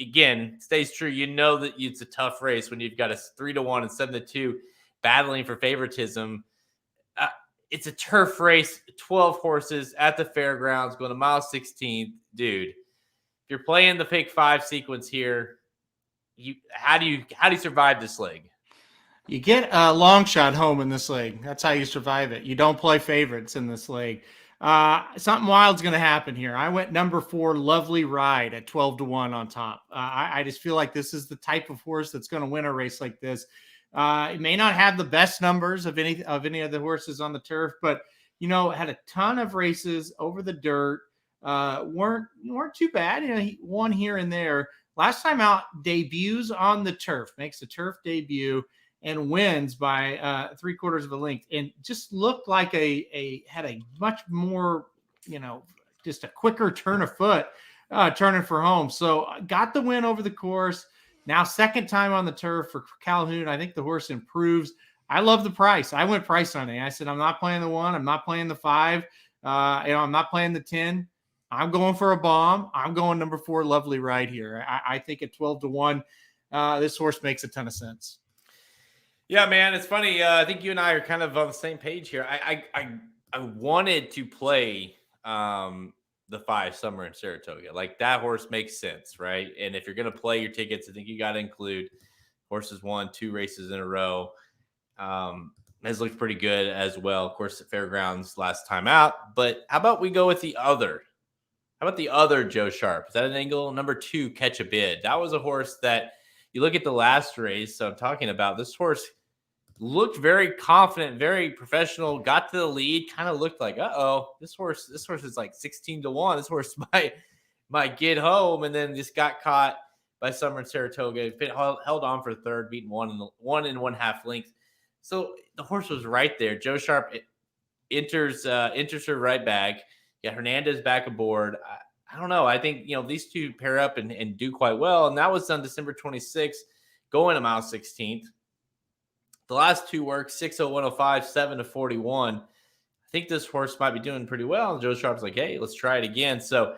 Again, stays true. That it's a tough race when you've got a 3-1 and 7-2 battling for favoritism. It's a turf race, 12 horses at the fairgrounds, going to mile 16. Dude, if you're playing the pick 5 sequence here, how do you survive this leg? You get a long shot home in this leg. That's how you survive it. You don't play favorites in this leg. Something wild's going to happen here. I went number 4, Lovely Ride, at 12-1 on top. I just feel like this is the type of horse that's going to win a race like this. It may not have the best numbers of any of the horses on the turf, but had a ton of races over the dirt. Weren't too bad. He won here and there. Last time out, debuts on the turf, makes a turf debut and wins by 3/4 of a length, and just looked like had a much more, just a quicker turn of foot, turning for home. So got the win over the course. Now second time on the turf for Calhoun. I think the horse improves. I love the price. I went price hunting. I said, I'm not playing the 1. I'm not playing the 5. I'm not playing the 10. I'm going for a bomb. I'm going number 4, Lovely Ride here. I think at 12-1, this horse makes a ton of sense. Yeah, man, it's funny. I think you and I are kind of on the same page here. I wanted to play the 5 Summer in Saratoga. Like, that horse makes sense, right? And if you're going to play your tickets, I think you got to include horses won 2 races in a row. Has looked pretty good as well. Of course, at Fairgrounds last time out. But how about we go with the other? How about the other Joe Sharp? Is that an angle? Number 2, Catch a Bid. That was a horse that you look at the last race. So I'm talking about this horse looked very confident, very professional, got to the lead, kind of looked like, this horse is like 16-1. This horse might get home, and then just got caught by Summer in Saratoga. Held on for third, beaten 1 1.5 lengths. So the horse was right there. Joe Sharp enters her right back. Got Hernandez back aboard. I don't know. I think these two pair up and do quite well, and that was on December 26th, going to mile 16th. The last 2 works, 6:01:05, 7:41. I think this horse might be doing pretty well. And Joe Sharp's like, hey, let's try it again. So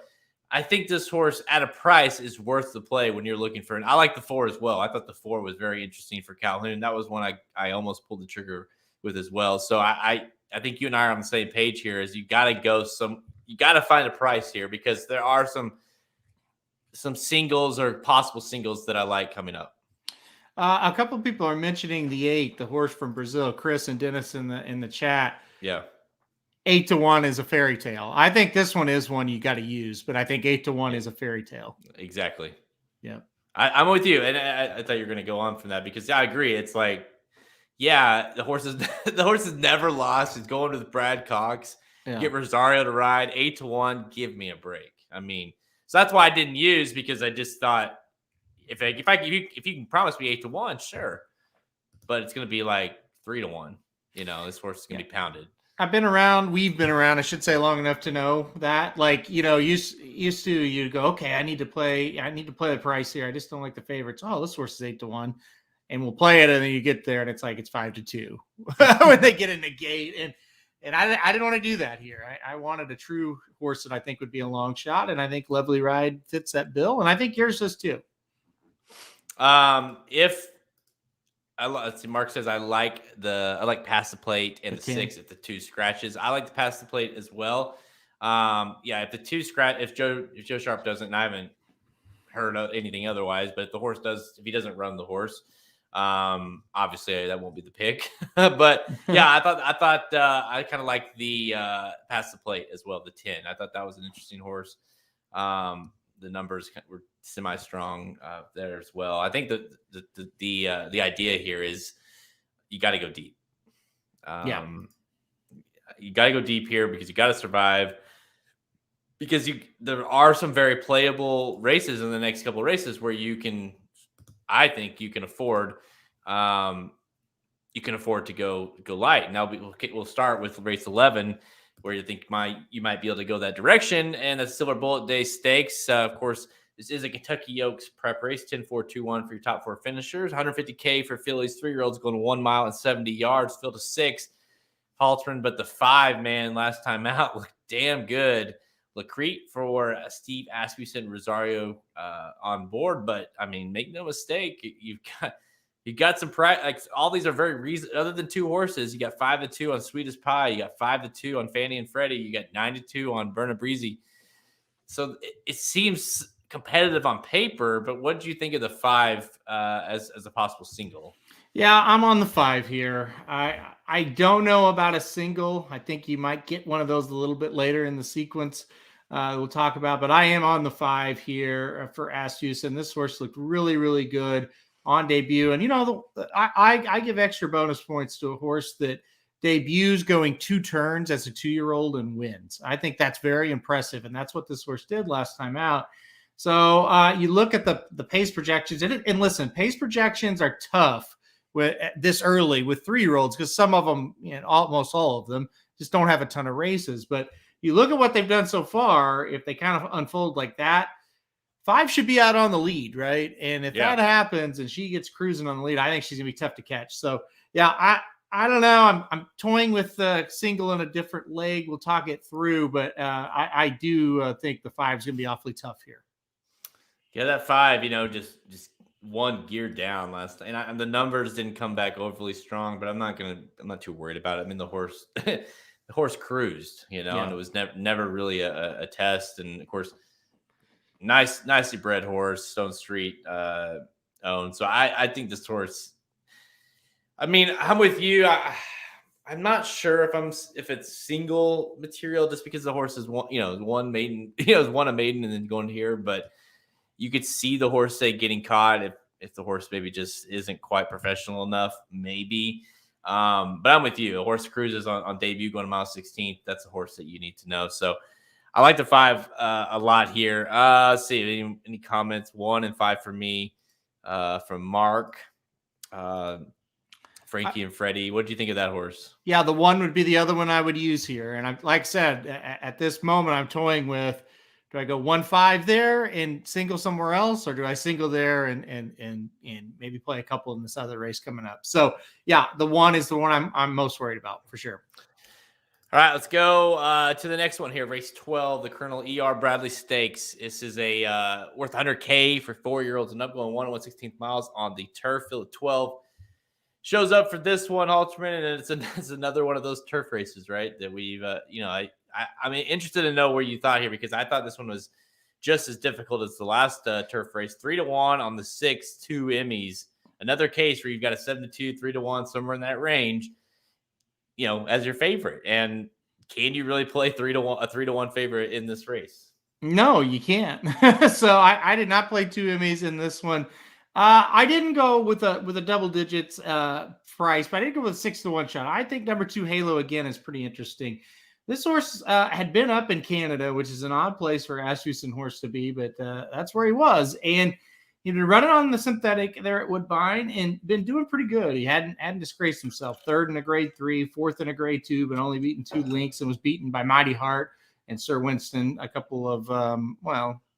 I think this horse at a price is worth the play when you're looking for it. I like the 4 as well. I thought the 4 was very interesting for Calhoun. That was one I almost pulled the trigger with as well. So I think you and I are on the same page here, as you got to go you got to find a price here because there are some singles or possible singles that I like coming up. A couple of people are mentioning the 8, the horse from Brazil, Chris and Dennis in the chat. Yeah. 8-1 is a fairy tale. I think this one is one you got to use, but I think 8-1 is a fairy tale. Exactly. Yeah. I'm with you. And I thought you were going to go on from that because I agree. It's like, yeah, the horse is never lost. He's going to the Brad Cox. Yeah. Get Rosario to ride 8-1. Give me a break. I mean, so that's why I didn't use because I just thought if you can promise me 8-1, sure, but it's going to be like 3-1. This horse is going to be pounded. We've been around, I should say, long enough to know that, like, used to, you go, okay, I need to play the price here. I just don't like the favorites. Oh, this horse is 8-1, and we'll play it. And then you get there and it's like, it's 5-2 when they get in the gate. And I didn't want to do that here. I wanted a true horse that I think would be a long shot. And I think Lovely Ride fits that bill. And I think yours does too. Let's see, Mark says I like pass the plate and the 6 if the 2 scratches. I like to pass the plate as well. If the 2 scratch, if Joe Sharp doesn't, and I haven't heard anything otherwise, but if he doesn't run the horse, obviously that won't be the pick. But yeah, I thought I kind of like the pass the plate as well, the 10. I thought that was an interesting horse. The numbers were semi-strong there as well. I think the idea here is you got to go deep. You got to go deep here because you got to survive. Because there are some very playable races in the next couple of races where I think you can afford. You can afford to go light. Now we'll start with race 11. Where you think you might be able to go that direction, and the Silver Bullet Day Stakes. Of course, this is a Kentucky Oaks prep race, 10-4-2-1 for your top 4 finishers, $150K for fillies, 3-year-olds going 1 mile and 70 yards, field of 6. Halterman, but the 5, man, last time out looked damn good. Lecomte for Steve Asmussen, Rosario on board, but I mean, make no mistake, you got some practice. Like all these are very reasonable. Other than 2 horses, you got 5-2 on Sweetest Pie. You got 5-2 on Fannie and Freddie. You got 9-2 on Berna Breezy. So it seems competitive on paper. But what did you think of the 5 as a possible single? Yeah, I'm on the 5 here. I don't know about a single. I think you might get one of those a little bit later in the sequence. We'll talk about, but I am on the 5 here for Asmussen. This horse looked really, really good on debut. And, I give extra bonus points to a horse that debuts going 2 turns as a 2-year-old and wins. I think that's very impressive. And that's what this horse did last time out. So you look at the pace projections and listen, pace projections are tough with this early with 3-year-olds because some of them, almost all of them just don't have a ton of races. But you look at what they've done so far, if they kind of unfold like that, 5 should be out on the lead, right? And if that happens and she gets cruising on the lead, I think she's gonna be tough to catch. So yeah, I don't know. I'm toying with the single in a different leg. We'll talk it through, but I do think the 5 is gonna be awfully tough here. Yeah, that 5, just one gear down last time, and the numbers didn't come back overly strong, but I'm not too worried about it. I mean, the horse cruised, and it was never really a test, and of course. Nicely bred horse, Stone Street owned. So I think this horse. I mean, I'm with you. I'm not sure if it's single material just because the horse is one maiden, is one a maiden and then going here. But you could see the horse getting caught if the horse maybe just isn't quite professional enough, maybe. But I'm with you. A horse cruises on debut going to mile 16th. That's a horse that you need to know. So. I like the 5 a lot here. Let's see any comments. 1 and 5 for me from Mark, Frankie, and Freddie. What do you think of that horse? Yeah, the 1 would be the other one I would use here. And like I said, at this moment, I'm toying with: do I go 1-5 there and single somewhere else, or do I single there and maybe play a couple in this other race coming up? So yeah, the 1 is the one I'm most worried about for sure. All right, let's go to the next one here. Race 12, the Colonel E.R. Bradley Stakes. This is a worth 100K for 4-year-olds and up, going 1 1/16 miles on the turf, field of 12. Shows up for this one, Halterman, and it's another one of those turf races, right? That we've, I I mean, interested to know where you thought here, because I thought this one was just as difficult as the last turf race. 3-1 on the 6-2 Emmys. Another case where you've got a 7-2, 3-1, somewhere in that range, as your favorite. And can you really play 3-1, a 3-1 favorite in this race? No, you can't. So I did not play 2 Emmys in this one. I didn't go with a double digits price, but I did go with a 6-1 shot. I think number 2 Halo again is pretty interesting. This horse had been up in Canada, which is an odd place for Asmussen horse to be, but that's where he was. And he'd been running on the synthetic there at Woodbine and been doing pretty good. He hadn't disgraced himself. 3rd in a grade 3, 4th in a grade 2, but only beaten 2 links, and was beaten by Mighty Heart and Sir Winston. A couple of,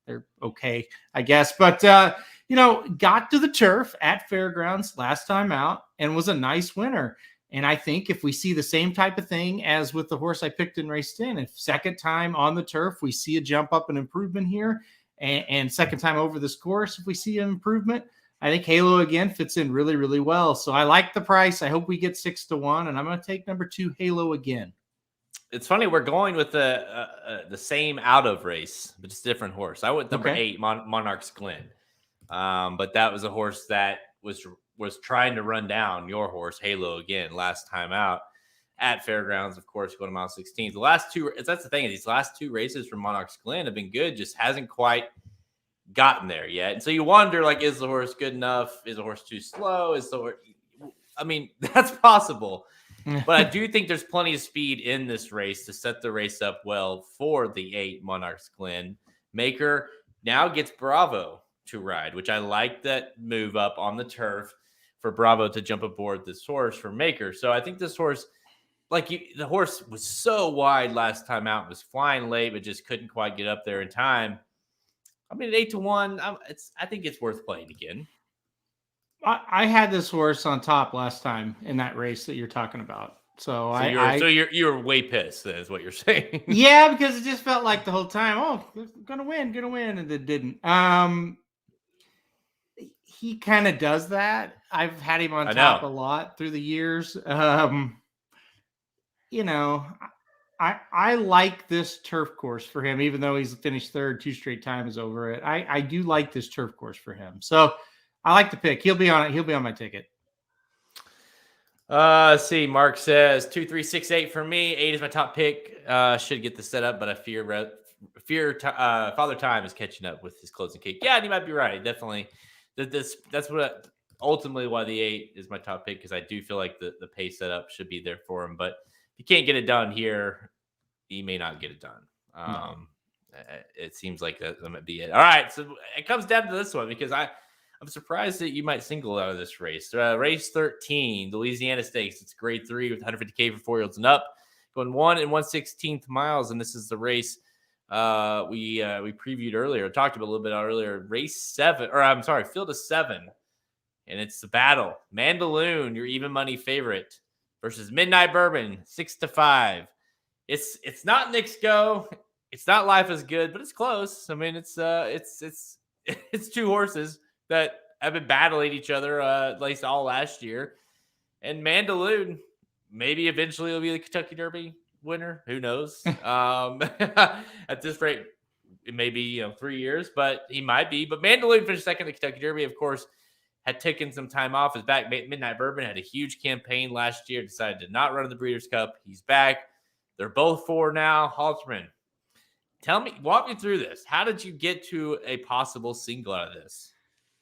they're okay, I guess. But, got to the turf at Fairgrounds last time out and was a nice winner. And I think if we see the same type of thing as with the horse I picked and raced in, if second time on the turf, we see a jump up and improvement here, and second time over this course, if we see an improvement, I think Halo again fits in really, really well. So I like the price. I hope we get 6-1, and I'm going to take number 2 Halo again. It's funny, we're going with the same out of race, but it's a different horse. I went number 8, Monarch's Glen. But that was a horse that was trying to run down your horse, Halo, again, last time out at Fairgrounds, of course, going to mile 16. The last two, that's the thing, these last 2 races from Monarch's Glen have been good, just hasn't quite gotten there yet. And so you wonder, like, is the horse good enough? Is the horse too slow? That's possible. But I do think there's plenty of speed in this race to set the race up well for the 8 Monarch's Glen. Maker now gets Bravo to ride, which I like that move up on the turf for Bravo to jump aboard this horse for Maker. So I think this horse, the horse was so wide last time out, was flying late, but just couldn't quite get up there in time. At 8-1, I think it's worth playing again. I had this horse on top last time in that race that you're talking about. So you're way pissed, is what you're saying. Yeah, because it just felt like the whole time, gonna win, and it didn't. He kind of does that. I've had him on top a lot through the years. I like this turf course for him, even though he's finished 3rd 2 straight times over it. I do like this turf course for him. So I like the pick. He'll be on it. He'll be on my ticket. See, Mark says 2, 3, 6, 8 for me. 8 is my top pick. Should get the setup, but I fear Father Time is catching up with his closing kick. Yeah, and you might be right. Definitely. That's what ultimately why the 8 is my top pick, because I do feel like the pace setup should be there for him. But if you can't get it done here, he may not get it done. It seems like that might be it. All right, so it comes down to this one, because I'm surprised that you might single out of this race. Race 13, the Louisiana Stakes. It's grade 3 with 150K for 4-year-olds and up. Going 1 1/16 miles, and this is the race we previewed earlier, talked about a little bit earlier. Race 7, field of 7, and it's the battle. Mandaloon, your even money favorite, versus Midnight Bourbon, 6-5. It's not Nick's Go. It's not Life is Good, but it's close. It's 2 horses that have been battling each other at least all last year. And Mandaloon maybe eventually will be the Kentucky Derby winner. Who knows? At this rate, it may be 3 years, but he might be. But Mandaloon finished second in the Kentucky Derby, of course, had taken some time off. His back. Midnight Bourbon had a huge campaign last year, decided to not run in the Breeders' Cup. He's back. They're both 4 now. Halterman, walk me through this. How did you get to a possible single out of this?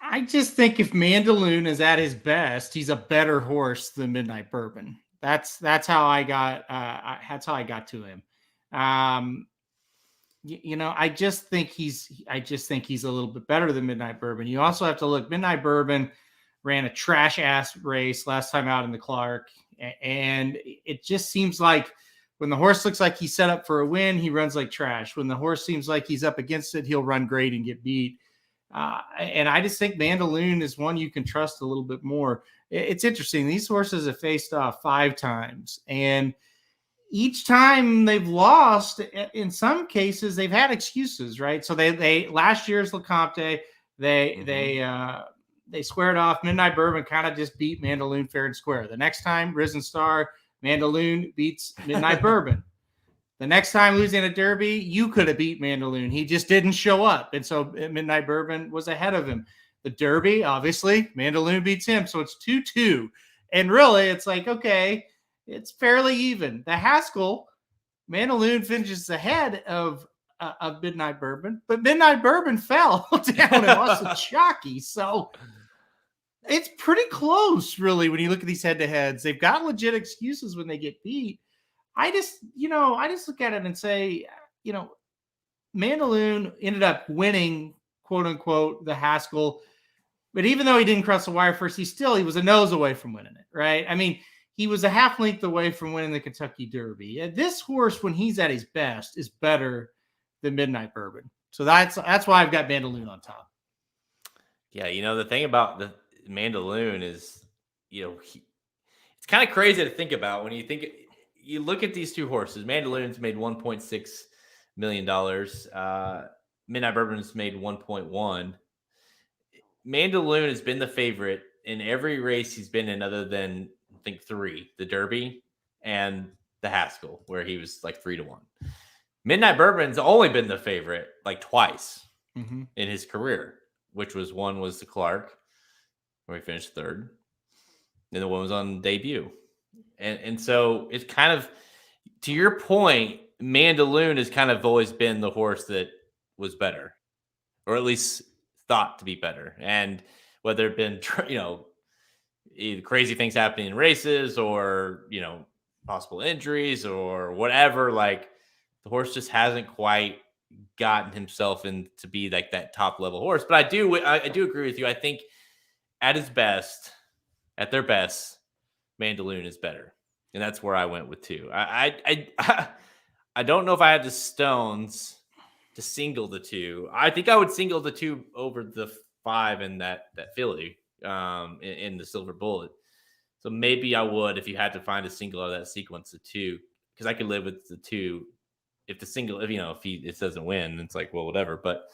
I just think if Mandaloon is at his best, he's a better horse than Midnight Bourbon. That's how I got. That's how I got to him. I just think he's a little bit better than Midnight Bourbon. You also have to look. Midnight Bourbon ran a trash ass race last time out in the Clark, and it just seems like when the horse looks like he's set up for a win, he runs like trash. When the horse seems like he's up against it, he'll run great and get beat. And I just think Mandaloon is one you can trust a little bit more. It's interesting. These horses have faced off 5 times, and each time they've lost, in some cases, they've had excuses, right? So they last year's Lecomte, they squared off. Midnight Bourbon kind of just beat Mandaloon fair and square. The next time, Risen Star, Mandaloon beats Midnight Bourbon. The next time Louisiana Derby, you could have beat Mandaloun. He just didn't show up. And so Midnight Bourbon was ahead of him. The Derby, obviously, Mandaloun beats him. So it's 2-2. And really, it's like, okay, it's fairly even. The Haskell, Mandaloun finishes ahead of Midnight Bourbon, but Midnight Bourbon fell down and lost to Chalky. So it's pretty close, really, when you look at these head-to-heads. They've got legit excuses when they get beat. I just look at it and say, Mandaloun ended up winning, quote unquote, the Haskell. But even though he didn't cross the wire first, he was a nose away from winning it, right? I mean, he was a half length away from winning the Kentucky Derby. And this horse, when he's at his best, is better than Midnight Bourbon. So that's why I've got Mandaloun on top. Yeah, the thing about the Mandaloun is, it's kind of crazy to think about when you look at these two horses. Mandaloun's made $1.6 million. Midnight Bourbon's made 1.1. Mandaloun has been the favorite in every race he's been in, other than I think 3, the Derby and the Haskell, where he was like 3-1. Midnight Bourbon's only been the favorite like twice in his career, which one was the Clark, where he finished 3rd, and the one was on debut. And so it's kind of, to your point, Mandaloun has kind of always been the horse that was better, or at least thought to be better. And whether it been, either crazy things happening in races or, possible injuries or whatever, like the horse just hasn't quite gotten himself in to be like that top level horse. But I do agree with you. I think at their best, Mandaloun is better. And that's where I went with 2. I don't know if I had the stones to single the 2. I think I would single the 2 over the 5 in that filly in the Silver Bullet. So maybe I would, if you had to find a single of that sequence of 2, because I could live with the 2 if the single, if it doesn't win, it's like, well, whatever. But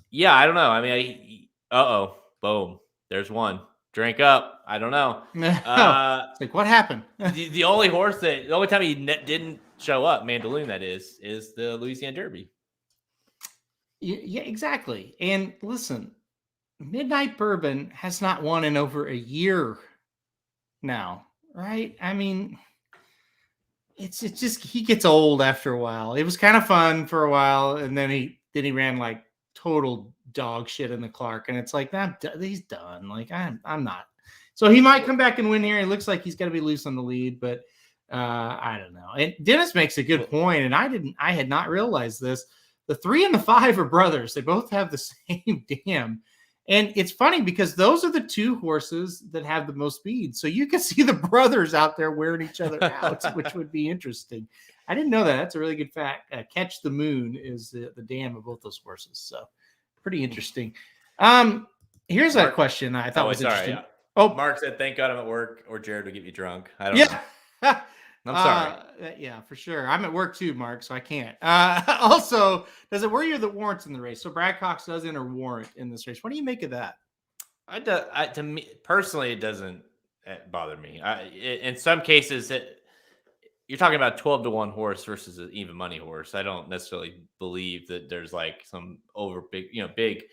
yeah, I don't know. I mean, boom, there's one. Drink up. I don't know. It's like, what happened? the only time he didn't show up, Mandaloun, that is the Louisiana Derby. Yeah, exactly. And listen, Midnight Bourbon has not won in over a year now, right? I mean, it's just, he gets old after a while. It was kind of fun for a while, and then he ran like total dog shit in the Clark, and it's like, he's done. Like, I'm not. So he might come back and win here. It looks like he's got to be loose on the lead, but I don't know. And Dennis makes a good point, and I had not realized this. The 3 and the 5 are brothers. They both have the same dam. And it's funny because those are the 2 horses that have the most speed. So you can see the brothers out there wearing each other out, which would be interesting. I didn't know that. That's a really good fact. Catch the Moon is the dam of both those horses. So pretty interesting. Here's a question I thought was interesting. Yeah. Oh, Mark said, thank God I'm at work, or Jared would get me drunk. I don't know. I'm sorry. Yeah, for sure. I'm at work too, Mark, so I can't. Also, does it worry you that Warrant's in the race? So Brad Cox does enter Warrant in this race. What do you make of that? To me personally, it doesn't bother me. In some cases, you're talking about 12-1 horse versus an even money horse. I don't necessarily believe that there's like some big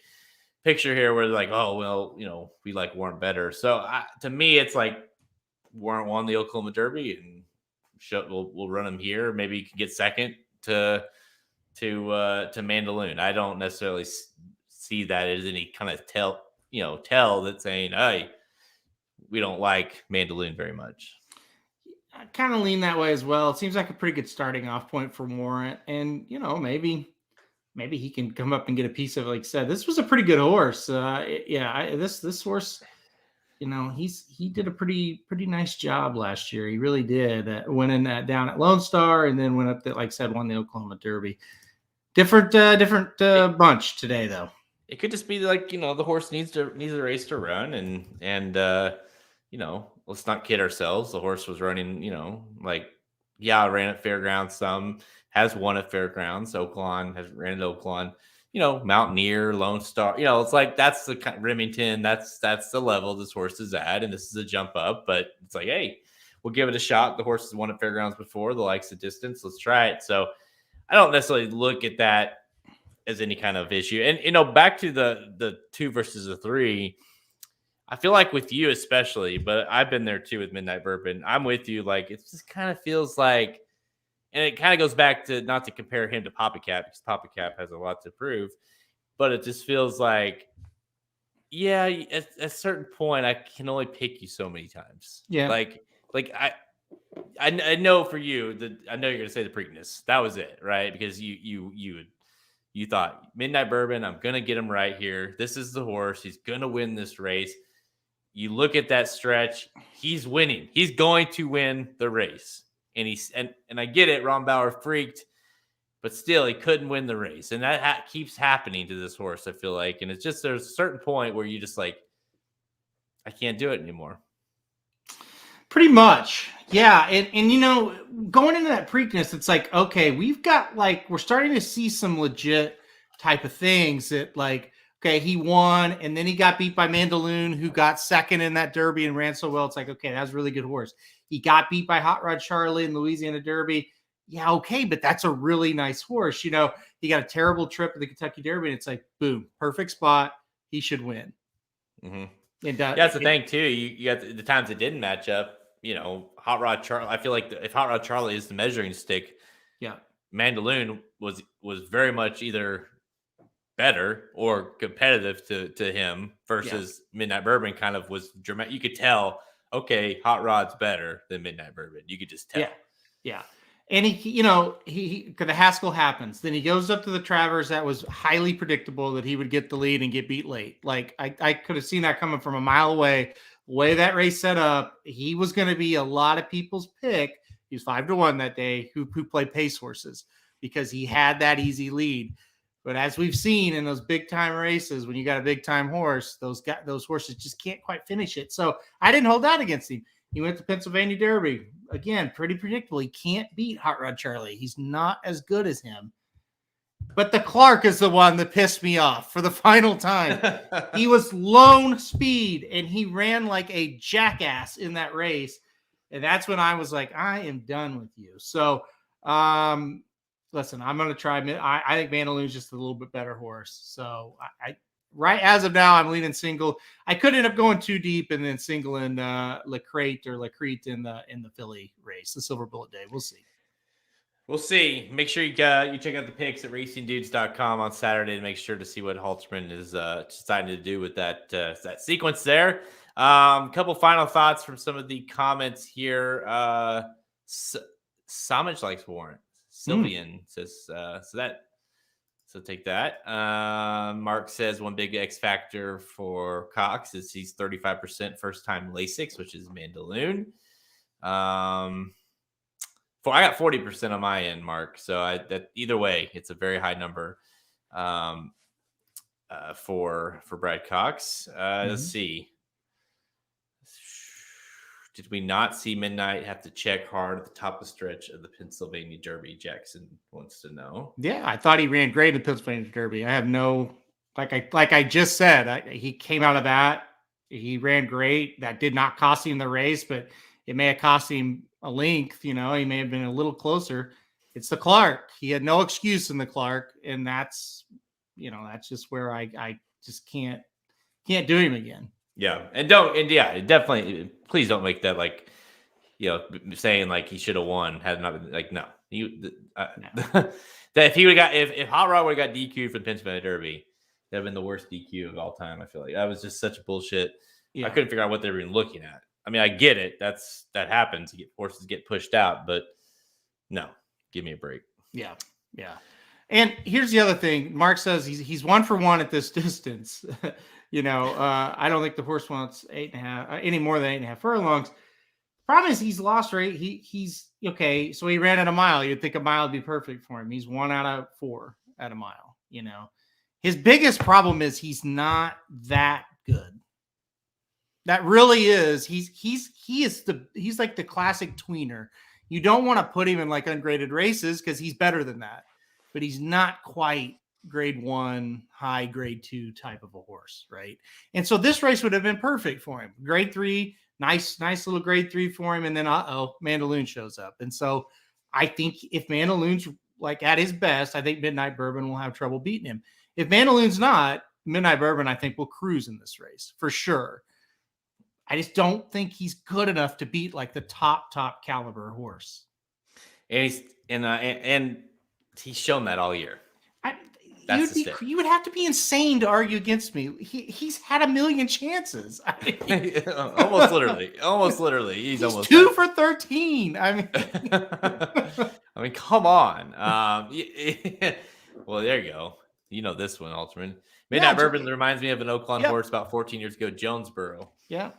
picture here where they're like, oh, well, we like Warrant better. So to me, it's like Warrant won the Oklahoma Derby, and we'll run him here. Maybe you can get second to Mandaloun. I don't necessarily see that as any kind of tell that's saying, hey, we don't like Mandaloun very much. I kind of lean that way as well. It seems like a pretty good starting off point for Warrant, and maybe he can come up and get a piece of it. Like I said, this was a pretty good horse. This horse, he did a pretty nice job last year. He really did, winning down at Lone Star, and then went up that, like I said, won the Oklahoma Derby. Different bunch today, though. It could just be like, the horse needs a race to run, and let's not kid ourselves. The horse was running, ran at Fairgrounds some, has won at Fairgrounds. Oaklawn has ran at Oaklawn. Mountaineer, Lone Star. It's like that's the kind of Remington. That's the level this horse is at, and this is a jump up. But it's like, hey, we'll give it a shot. The horse has won at fairgrounds before. The likes the distance. Let's try it. So I don't necessarily look at that as any kind of issue. And back to the 2 versus the 3. I feel like with you especially, but I've been there too with Midnight Bourbon. I'm with you. Like, it just kind of feels like, and it kind of goes back to, not to compare him to Papa Cap, because Papa Cap has a lot to prove, but it just feels like, yeah, at a certain point, I can only pick you so many times. Yeah. Like I know for you that I know you're gonna say the Preakness. That was it, right? Because you thought Midnight Bourbon, I'm gonna get him right here. This is the horse. He's gonna win this race. You look at that stretch, he's winning. He's going to win the race. And I get it, Ron Bauer freaked, but still he couldn't win the race. And that keeps happening to this horse, I feel like. And it's just, there's a certain point where you just like, I can't do it anymore. Pretty much. Yeah. And going into that Preakness, it's like, okay, we've got we're starting to see some legit type of things that okay, he won, and then he got beat by Mandaloon, who got second in that Derby and ran so well. It's like, okay, that was a really good horse. He got beat by Hot Rod Charlie in the Louisiana Derby. Yeah, okay, but that's a really nice horse. He got a terrible trip at the Kentucky Derby, and it's like, boom, perfect spot. He should win. Mm-hmm. That's the thing, too. You got the times it didn't match up. Hot Rod Charlie. I feel like if Hot Rod Charlie is the measuring stick, Mandaloon was very much either better or competitive to him versus Midnight Bourbon. Kind of was dramatic. You could tell, okay, Hot Rod's better than Midnight Bourbon. You could just tell. Yeah. And he the Haskell happens. Then he goes up to the Travers. That was highly predictable that he would get the lead and get beat late. Like I could have seen that coming from a mile away. The way that race set up, he was going to be a lot of people's pick. He was 5-1 that day who played pace horses because he had that easy lead. But as we've seen in those big time races, when you got a big time horse, those horses just can't quite finish it. So I didn't hold out against him. He went to Pennsylvania Derby. Again, pretty predictable. He can't beat Hot Rod Charlie. He's not as good as him. But the Clark is the one that pissed me off for the final time. He was lone speed, and he ran like a jackass in that race. And that's when I was like, I am done with you. So, listen, I'm going to try. I think Mandaloon's just a little bit better horse. So, right as of now, I'm leaning single. I could end up going too deep and then singling Lecrate in the Philly race, the Silver Bullet Day. We'll see. We'll see. Make sure you check out the picks at racingdudes.com on Saturday to make sure to see what Halterman is deciding to do with that sequence there. Couple final thoughts from some of the comments here. Samage likes Warrant. Sylvian says so take that. Mark says one big X factor for Cox is he's 35% first time Lasix, which is Mandaloon. I got 40% on my end, Mark. So that either way, it's a very high number for Brad Cox. Let's see. Did we not see Midnight have to check hard at the top of the stretch of the Pennsylvania Derby? Jackson wants to know. Yeah, I thought he ran great in Pennsylvania Derby. I have no, like I just said, he came out of that. He ran great. That did not cost him the race, but it may have cost him a length. He may have been a little closer. It's the Clark. He had no excuse in the Clark, and that's just where I just can't do him again. Yeah, definitely. Please don't make that saying like he should have won had not been like no. That if he would have got if Hot Rod would have got DQ'd for the Pennsylvania Derby, that'd have been the worst DQ of all time. I feel like that was just such bullshit. Yeah. I couldn't figure out what they were even looking at. I mean, I get it. That happens. Horses get pushed out, but no, give me a break. Yeah. And here's the other thing. Mark says he's 1-for-1 at this distance. I don't think the horse wants 8.5 any more than 8.5 furlongs. Problem is he's lost rate. He's okay. So he ran at a mile. You'd think a mile would be perfect for him. He's 1 out of 4 at a mile. His biggest problem is he's not that good. That really is. He's like the classic tweener. You don't want to put him in like ungraded races because he's better than that, but he's not quite grade 1, high grade 2 type of a horse, right? And so this race would have been perfect for him. Grade 3, nice little grade 3 for him. And then, Mandaloun shows up. And so I think if Mandaloun's like at his best, I think Midnight Bourbon will have trouble beating him. If Mandaloun's not, Midnight Bourbon, I think, will cruise in this race for sure. I just don't think he's good enough to beat like the top caliber horse. And he's shown that all year. You would have to be insane to argue against me. He's had a million chances. Almost literally. He's almost 2 for 13. I mean, come on. Well, there you go. You know this one, Alterman. Midnight Bourbon reminds me of an Oaklawn horse about 14 years ago, Jonesboro. Yeah.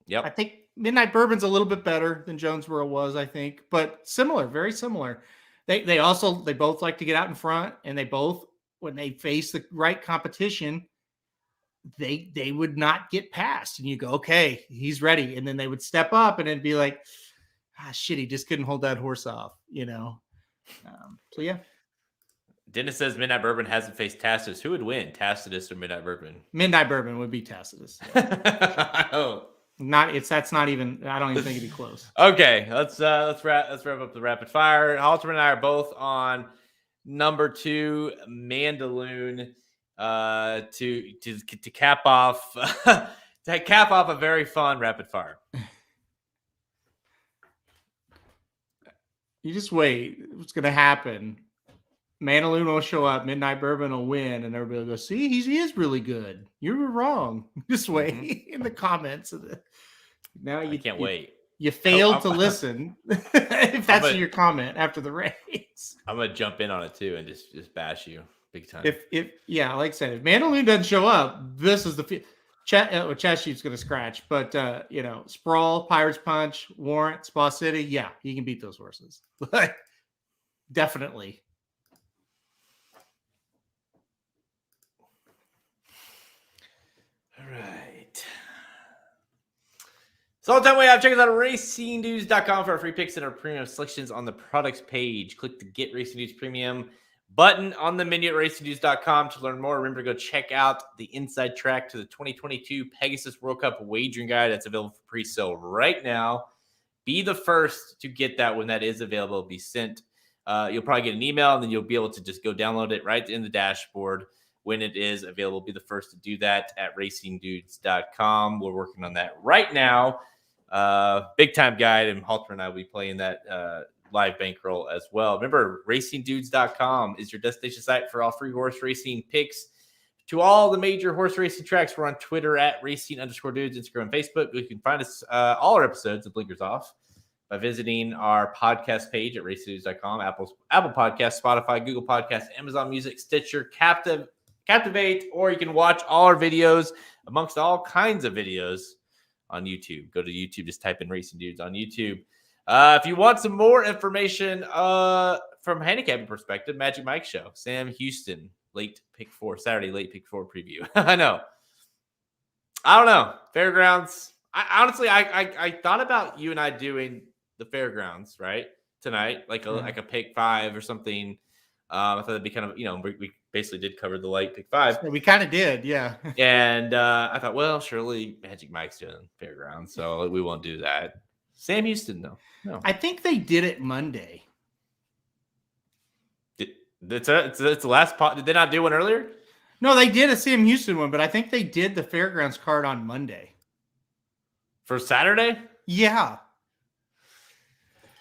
Yep. I think Midnight Bourbon's a little bit better than Jonesboro was, I think, but similar, very similar. They both like to get out in front, and they both, when they face the right competition, they would not get past. And you go, okay, he's ready. And then they would step up and it'd be like, shit, he just couldn't hold that horse off, So yeah. Dennis says Midnight Bourbon hasn't faced Tacitus. Who would win, Tacitus or Midnight Bourbon? Midnight Bourbon would be Tacitus. Yeah. That's not even. I don't even think it'd be close. Okay, let's wrap up the rapid fire. Halterman and I are both on number 2, Mandaloun, to cap off a very fun rapid fire. You just wait. What's going to happen? Mandaloun will show up. Midnight Bourbon will win, and everybody will go, see, he is really good. You were wrong. Just wait in the comments. Now you can't wait. You failed to listen. If that's your comment after the race, I'm gonna jump in on it too and just bash you big time. If like I said, if Mandaloun doesn't show up, this is the Chest Sheep's gonna scratch. But Sprawl, Pirates Punch, Warrant, Spa City, yeah, he can beat those horses. Definitely. All right. So all the time we have, check us out at racingdudes.com for our free picks and our premium selections on the products page. Click the Get Racing Dudes Premium button on the menu at racingdudes.com to learn more. Remember to go check out the inside track to the 2022 Pegasus World Cup wagering guide that's available for pre-sale right now. Be the first to get that when that is available. It'll be sent. You'll probably get an email, and then you'll be able to just go download it right in the dashboard when it is available. Be the first to do that at racingdudes.com. We're working on that right now. Big time guide, and Halter and I will be playing that live bankroll as well. Remember, racingdudes.com is your destination site for all free horse racing picks to all the major horse racing tracks. We're on Twitter at racing_dudes, Instagram and Facebook. You can find us all our episodes of Blinkers Off by visiting our podcast page at racingdudes.com, Apple Podcasts, Spotify, Google Podcasts, Amazon Music, Stitcher, Captivate, or you can watch all our videos amongst all kinds of videos on YouTube. Go to YouTube, just type in Racing Dudes on YouTube. If you want some more information from handicapping perspective, Magic Mike Show, Sam Houston, late pick 4, Saturday late pick 4 preview. I know. I don't know. Fairgrounds. I thought about you and I doing the Fairgrounds, right? Tonight, like a pick 5 or something. I thought it'd be kind of, we basically did cover the light pick 5. We kind of did, yeah. And I thought, well, surely Magic Mike's doing Fairgrounds, so we won't do that. Sam Houston, though. No. I think they did it Monday. It's the last pot. Did they not do one earlier? No, they did a Sam Houston one, but I think they did the Fairgrounds card on Monday. For Saturday? Yeah.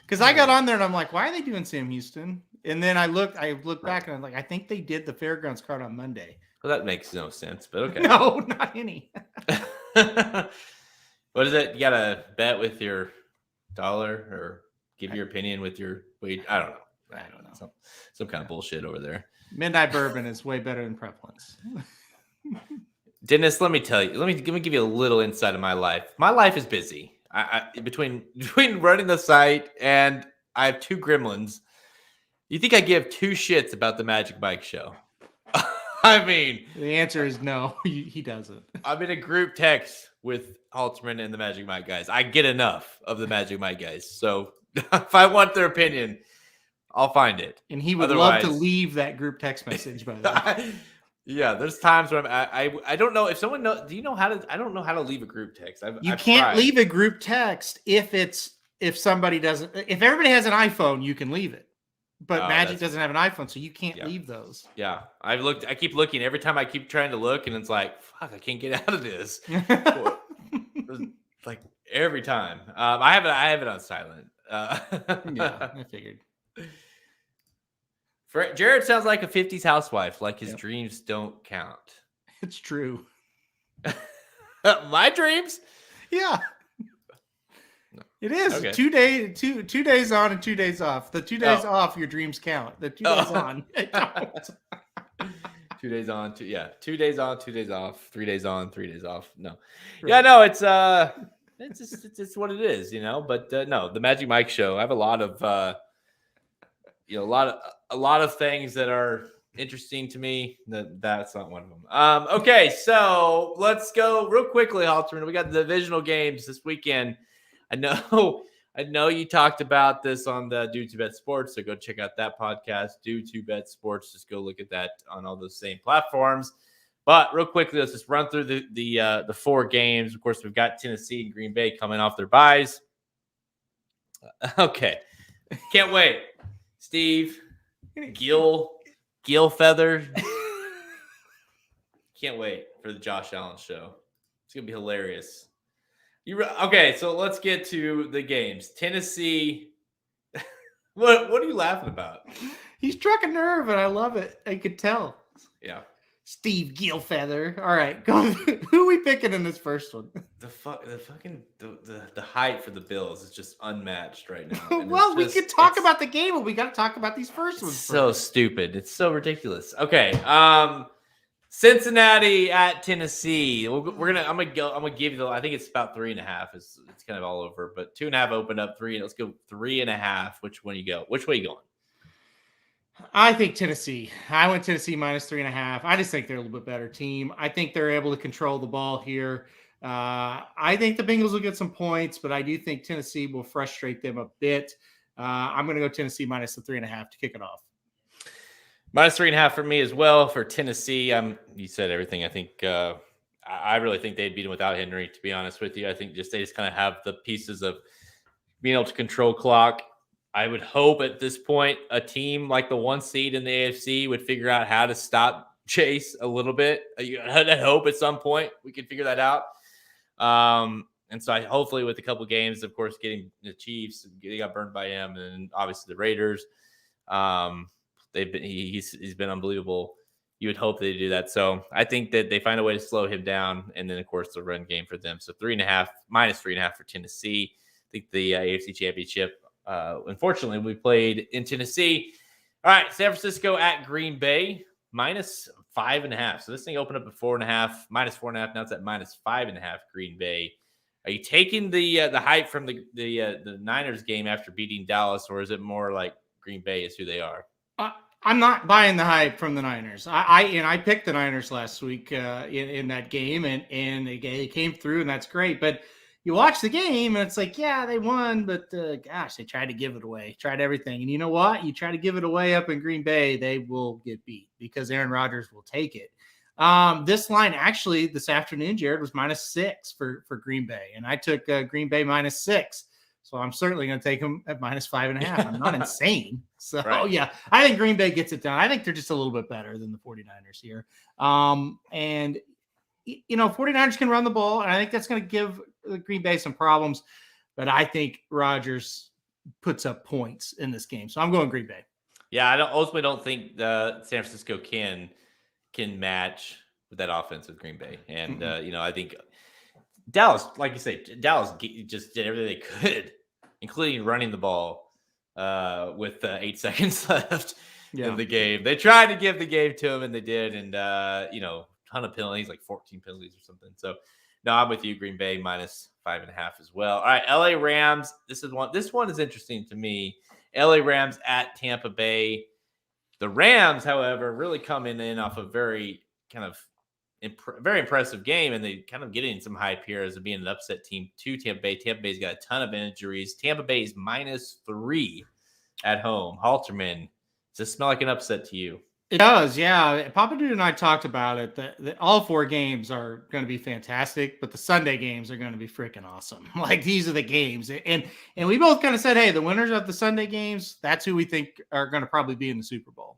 Because I got on there and I'm like, why are they doing Sam Houston? And then I looked back and I'm like, I think they did the Fairgrounds card on Monday. Well, that makes no sense, but okay. No, not any. What is it? You got to bet with your dollar or give your opinion with your wage? I don't know. Some kind of bullshit over there. Midnight Bourbon is way better than Prevalence. Dennis, let me tell you. Let me give you a little insight of my life. My life is busy. I between running the site and I have 2 gremlins. You think I give 2 shits about the Magic Mike Show? I mean, the answer is no. He doesn't. I'm in a group text with Halterman and the Magic Mike guys. I get enough of the Magic Mike guys. So if I want their opinion, I'll find it. And he would love to Otherwise- leave that group text message, by the way. Yeah, there's times where I don't know if someone knows. Do you know how to? I don't know how to leave a group text. I've can't tried. leave a group text if somebody doesn't. If everybody has an iPhone, you can leave it. But Magic doesn't have an iPhone, so you can't leave those. Yeah, I keep looking every time. I keep trying to look, and it's like, fuck, I can't get out of this. Like every time. I have it on silent. Yeah, I figured. Jared sounds like a 50s housewife, like his dreams don't count. It's true. My dreams? Yeah. It is. Okay. 2 days on and 2 days off. The 2 days off, your dreams count. The 2 days on, it counts. 2 days on, 2 days on, 2 days off, 3 days on, 3 days off. No. Right. Yeah, no, it's just what it is, you know. But no, the Magic Mike show. I have a lot of a lot of things that are interesting to me. That's not one of them. Okay, so let's go real quickly, Halterman. We got the divisional games this weekend. I know you talked about this on the Due to Bet Sports, so go check out that podcast, Due to Bet Sports. Just go look at that on all those same platforms. But real quickly, let's just run through the 4 games. Of course, we've got Tennessee and Green Bay coming off their byes. Okay, can't wait. Steve, Gil Feather. Can't wait for the Josh Allen show. It's gonna be hilarious. Okay, so let's get to the games. Tennessee. What are you laughing about? He struck a nerve, and I love it. I could tell. Yeah. Steve Gilfeather. All right, go. Who are we picking in this first one? The height for the Bills is just unmatched right now. Well, we could talk about the game, but we got to talk about these first ones. So stupid. It's so ridiculous. Okay. Cincinnati at Tennessee. I'm gonna give you I think it's about 3.5. It's kind of all over, but 2.5 opened up 3. Let's go 3.5. Which way you going? I think Tennessee. I went Tennessee minus 3.5. I just think they're a little bit better team. I think they're able to control the ball here. I think the Bengals will get some points, but I do think Tennessee will frustrate them a bit. I'm going to go Tennessee minus the 3.5 to kick it off. Minus 3.5 for me as well for Tennessee. You said everything. I think I really think they'd beat them without Henry, to be honest with you. I think they just kind of have the pieces of being able to control clock. I would hope at this point a team like the 1 seed in the AFC would figure out how to stop Chase a little bit. I hope at some point we could figure that out. And so hopefully with a couple of games, of course, getting the Chiefs, they got burned by him, and obviously the Raiders. He's been unbelievable. You would hope they do that. So I think that they find a way to slow him down, and then of course the run game for them. So 3.5 minus 3.5 for Tennessee. I think the AFC Championship. Unfortunately, we played in Tennessee. All right, San Francisco at Green Bay minus 5.5. So this thing opened up at 4.5, minus 4.5. Now it's at minus 5.5. Green Bay. Are you taking the hype from the Niners game after beating Dallas, or is it more like Green Bay is who they are? I'm not buying the hype from the Niners. I picked the Niners last week in that game, and they came through, and that's great. But you watch the game, and it's like, yeah, they won, but gosh, they tried to give it away, tried everything. And you know what? You try to give it away up in Green Bay, they will get beat because Aaron Rodgers will take it. This line actually this afternoon, Jared, was -6 for Green Bay, and I took Green Bay -6. So I'm certainly going to take them at minus 5.5. I'm not insane. So, right. Yeah, I think Green Bay gets it done. I think they're just a little bit better than the 49ers here. And, 49ers can run the ball, and I think that's going to give Green Bay some problems. But I think Rodgers puts up points in this game. So I'm going Green Bay. Yeah, I ultimately don't think San Francisco can match with that offense with Green Bay. And, I think Dallas, like you say, Dallas just did everything they could, including running the ball with 8 seconds left in the game. They tried to give the game to him, and they did. And, ton of penalties, like 14 penalties or something. So, no, I'm with you, Green Bay, minus 5.5 as well. All right, LA Rams. This one is interesting to me. LA Rams at Tampa Bay. The Rams, however, really coming in off a very kind of very impressive game, and they kind of getting some hype here as being an upset team to Tampa Bay. Tampa Bay's got a ton of injuries. Tampa Bay is -3 at home. Halterman, does this smell like an upset to you? It does, yeah. Papa Dude and I talked about it. That all 4 games are going to be fantastic, but the Sunday games are going to be freaking awesome. Like these are the games, and we both kind of said, hey, the winners of the Sunday games, that's who we think are going to probably be in the Super Bowl.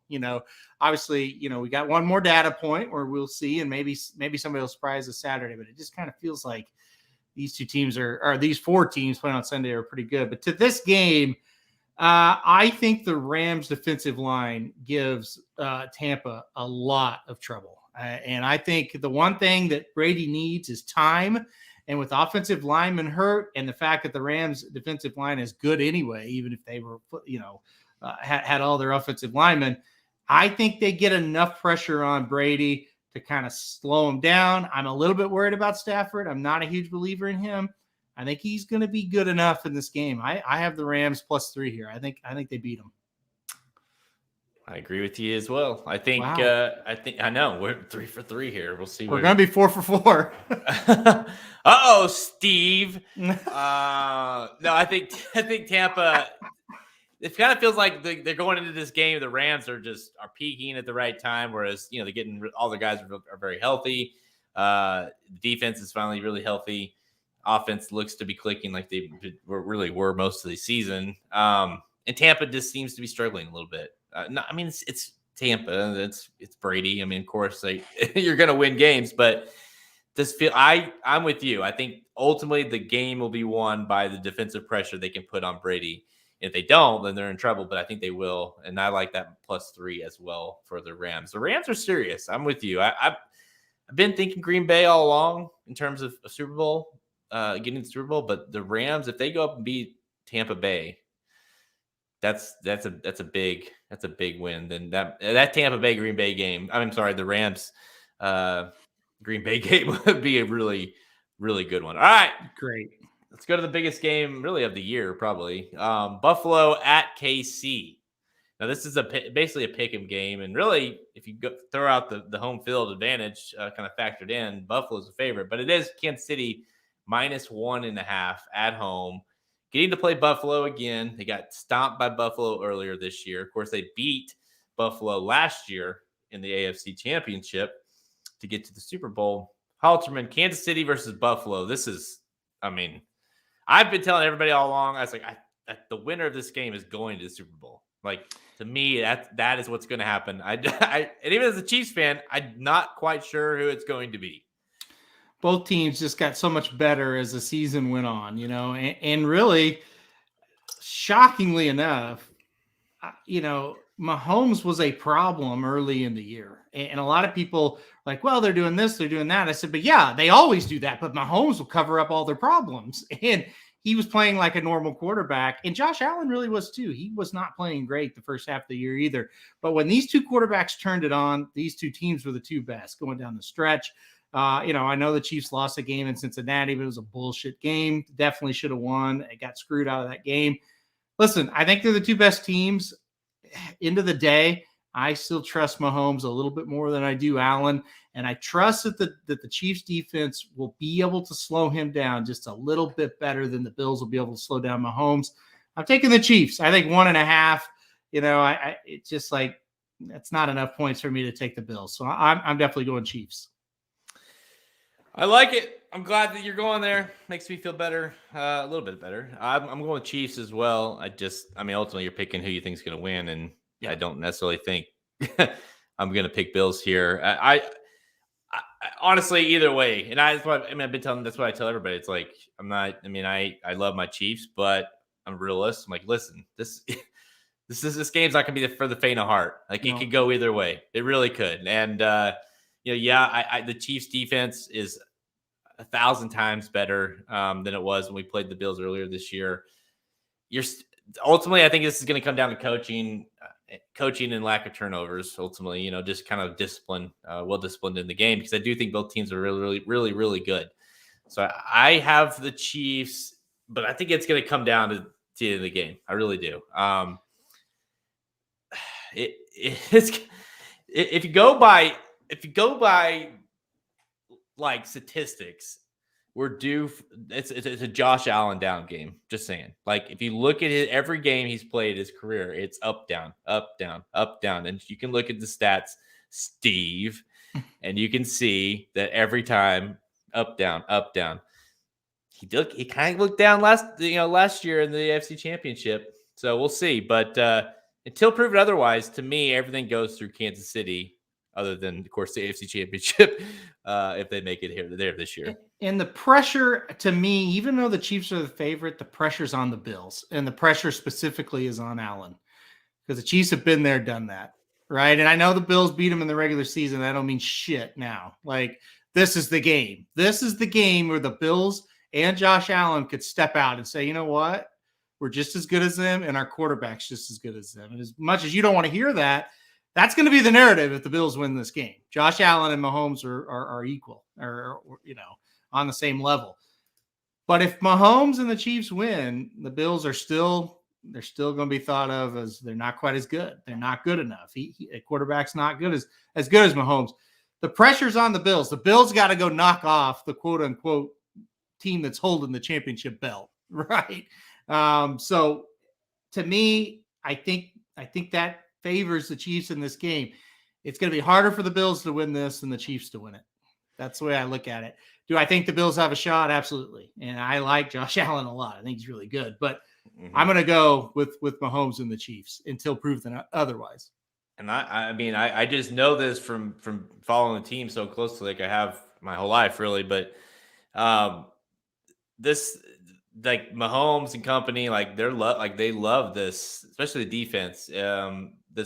Obviously, we got one more data point where we'll see, and maybe somebody will surprise us Saturday. But it just kind of feels like these 2 teams or these 4 teams playing on Sunday are pretty good. But to this game. I think the Rams defensive line gives Tampa a lot of trouble. And I think the one thing that Brady needs is time. And with offensive linemen hurt and the fact that the Rams defensive line is good anyway, even if they were, had all their offensive linemen, I think they get enough pressure on Brady to kind of slow him down. I'm a little bit worried about Stafford. I'm not a huge believer in him. I think he's going to be good enough in this game. I have the Rams +3 here. I think they beat them. I agree with you as well. I think wow. I know we're 3 for 3 here. We'll see. We're going to be 4 for 4. Uh-oh, Steve. No, I think Tampa. It kind of feels like they're going into this game. The Rams are peaking at the right time, whereas they're getting all the guys are very healthy. The defense is finally really healthy. Offense looks to be clicking like they were most of the season. And Tampa just seems to be struggling a little bit. It's Tampa. It's Brady. Of course, you're going to win games, but I'm with you. I think ultimately the game will be won by the defensive pressure they can put on Brady. If they don't, then they're in trouble, but I think they will. And I like that +3 as well for the Rams. The Rams are serious. I'm with you. I've been thinking Green Bay all along in terms of a Super Bowl. Getting the Super Bowl, but the Rams, if they go up and beat Tampa Bay, that's a big win. Then that Tampa Bay Green Bay game, the Rams Green Bay game would be a really, really good one. All right, great. Let's go to the biggest game really of the year, probably. Buffalo at KC. Now this is basically a pick'em game, and really, if you throw out the home field advantage kind of factored in, Buffalo's a favorite, but it is Kansas City -1.5 at home. Getting to play Buffalo again. They got stomped by Buffalo earlier this year. Of course, they beat Buffalo last year in the AFC Championship to get to the Super Bowl. Halterman, Kansas City versus Buffalo. This is, I've been telling everybody all along, I was like, the winner of this game is going to the Super Bowl. Like, to me, that is what's going to happen. And even as a Chiefs fan, I'm not quite sure who it's going to be. Both teams just got so much better as the season went on, and really, shockingly enough, Mahomes was a problem early in the year. And a lot of people like, well, they're doing this, they're doing that. I said, but yeah, they always do that. But Mahomes will cover up all their problems. And he was playing like a normal quarterback. And Josh Allen really was too. He was not playing great the first half of the year either. But when these 2 quarterbacks turned it on, these 2 teams were the 2 best going down the stretch. I know the Chiefs lost a game in Cincinnati, but it was a bullshit game. Definitely should have won. It got screwed out of that game. Listen, I think they're the 2 best teams. End of the day, I still trust Mahomes a little bit more than I do Allen, and I trust that the Chiefs defense will be able to slow him down just a little bit better than the Bills will be able to slow down Mahomes. I'm taking the Chiefs. I think 1.5. It's just like that's not enough points for me to take the Bills, so I'm definitely going Chiefs. I like it. I'm glad that you're going there. Makes me feel better, a little bit better. I'm going with Chiefs as well. Ultimately, you're picking who you think is going to win, and I don't necessarily think I'm going to pick Bills here. I honestly, either way, and I've been telling. That's what I tell everybody. It's like I'm not. I love my Chiefs, but I'm a realist. I'm like, listen, this game's not going to be for the faint of heart. Like it could go either way. It really could, and the Chiefs defense is 1,000 times better than it was when we played the Bills earlier this year. Ultimately, I think this is going to come down to coaching and lack of turnovers. Ultimately, just kind of discipline, well-disciplined in the game, because I do think both teams are really, really, really, really good. So I have the Chiefs, but I think it's going to come down to the end of the game. I really do. If you go by like statistics, we're due. It's a Josh Allen down game. Just saying. Like if you look at every game he's played his career, it's up, down, up, down, up, down, and you can look at the stats, Steve, and you can see that every time up, down, up, down. He kind of looked down last year in the AFC Championship. So we'll see. But until proven otherwise, to me, everything goes through Kansas City, other than, of course, the AFC Championship, if they make it there this year. And the pressure, to me, even though the Chiefs are the favorite, the pressure's on the Bills. And the pressure specifically is on Allen. Because the Chiefs have been there, done that. Right? And I know the Bills beat them in the regular season. I don't mean shit now. Like, this is the game. This is the game where the Bills and Josh Allen could step out and say, you know what? We're just as good as them, and our quarterback's just as good as them. And as much as you don't want to hear that, that's going to be the narrative if the Bills win this game. Josh Allen and Mahomes are equal, or on the same level. But if Mahomes and the Chiefs win, the Bills are still going to be thought of as they're not quite as good. They're not good enough. A quarterback's not good as good as Mahomes. The pressure's on the Bills. The Bills got to go knock off the quote unquote team that's holding the championship belt, right? So to me, I think that favors the Chiefs in this game. It's going to be harder for the Bills to win this than the Chiefs to win it. That's the way I look at it. Do I think the Bills have a shot? Absolutely. And I like Josh Allen a lot. I think he's really good, but I'm going to go with Mahomes and the Chiefs until proven otherwise. And I just know this from following the team so closely, like I have my whole life really, but this, like Mahomes and company, like they love this, especially the defense.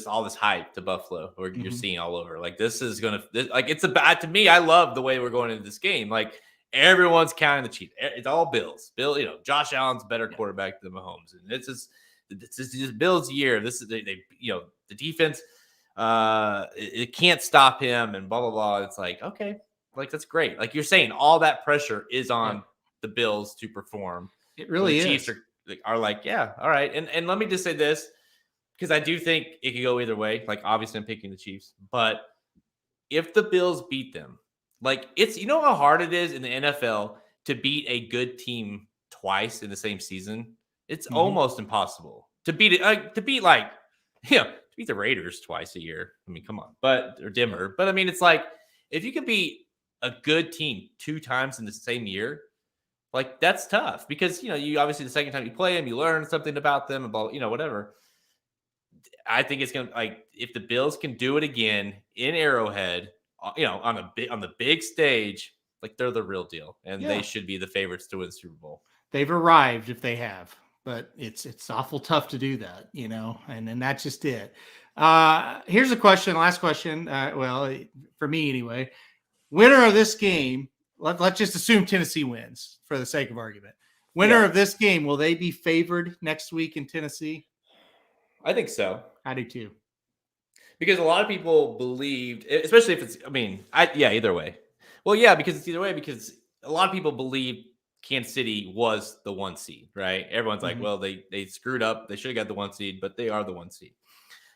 All this hype to Buffalo, or you're seeing all over. Like it's to me. I love the way we're going into this game. Like everyone's counting the Chiefs. It's all Bills. Josh Allen's a better quarterback than Mahomes, and it's just Bills' year. This is the defense. It can't stop him, and blah blah blah. It's like, okay, like that's great. Like you're saying, all that pressure is on the Bills to perform. It really is. Chiefs are like, yeah, all right. And let me just say this, because I do think it could go either way. Like obviously I'm picking the Chiefs, but if the Bills beat them, like it's, how hard it is in the NFL to beat a good team twice in the same season. It's almost impossible to beat it. To beat the Raiders twice a year. I mean, come on, or Denver. But I mean, it's like if you could beat a good team 2 times in the same year, like that's tough because you obviously the second time you play them, you learn something about them, about whatever. I think it's gonna, like, if the Bills can do it again in Arrowhead, on the big stage, like they're the real deal, and they should be the favorites to win the Super Bowl. They've arrived if they have, but it's awful tough to do that, and then that's just it. Here's a question, last question. Well, for me anyway, winner of this game. Let's just assume Tennessee wins for the sake of argument. Winner of this game, will they be favored next week in Tennessee? I think so. I do too. Because a lot of people believed, especially if it's, either way. Well, yeah, because it's either way, because a lot of people believe Kansas City was the 1 seed, right? Everyone's like, well, they screwed up. They should have got the 1 seed, but they are the 1 seed.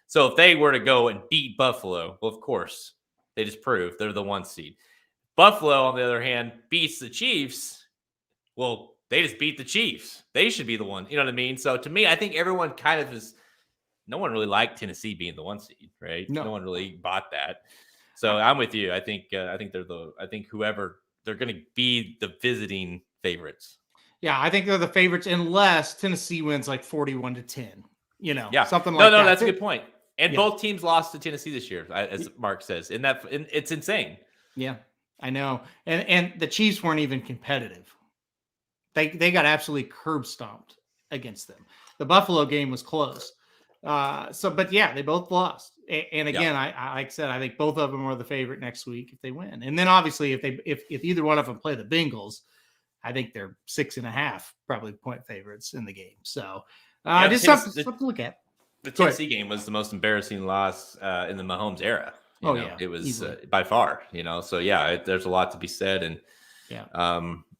So if they were to go and beat Buffalo, well, of course, they just proved they're the 1 seed. Buffalo, on the other hand, beats the Chiefs. Well, they just beat the Chiefs. They should be the one. You know what I mean? So to me, I think everyone kind of is. No one really liked Tennessee being the 1 seed, right? No one really bought that. So I'm with you. I think whoever they're going to be the visiting favorites. Yeah, I think they're the favorites unless Tennessee wins like 41-10. Something like that. No, that's a good point. And both teams lost to Tennessee this year, as Mark says. And it's insane. Yeah. I know. And the Chiefs weren't even competitive. They got absolutely curb stomped against them. The Buffalo game was close. But they both lost. And again, I like I said, I think both of them are the favorite next week if they win. And then obviously if either one of them play the Bengals, I think they're 6.5 probably point favorites in the game. So just something to look at. The Tennessee game was the most embarrassing loss in the Mahomes era. It was by far, so there's a lot to be said and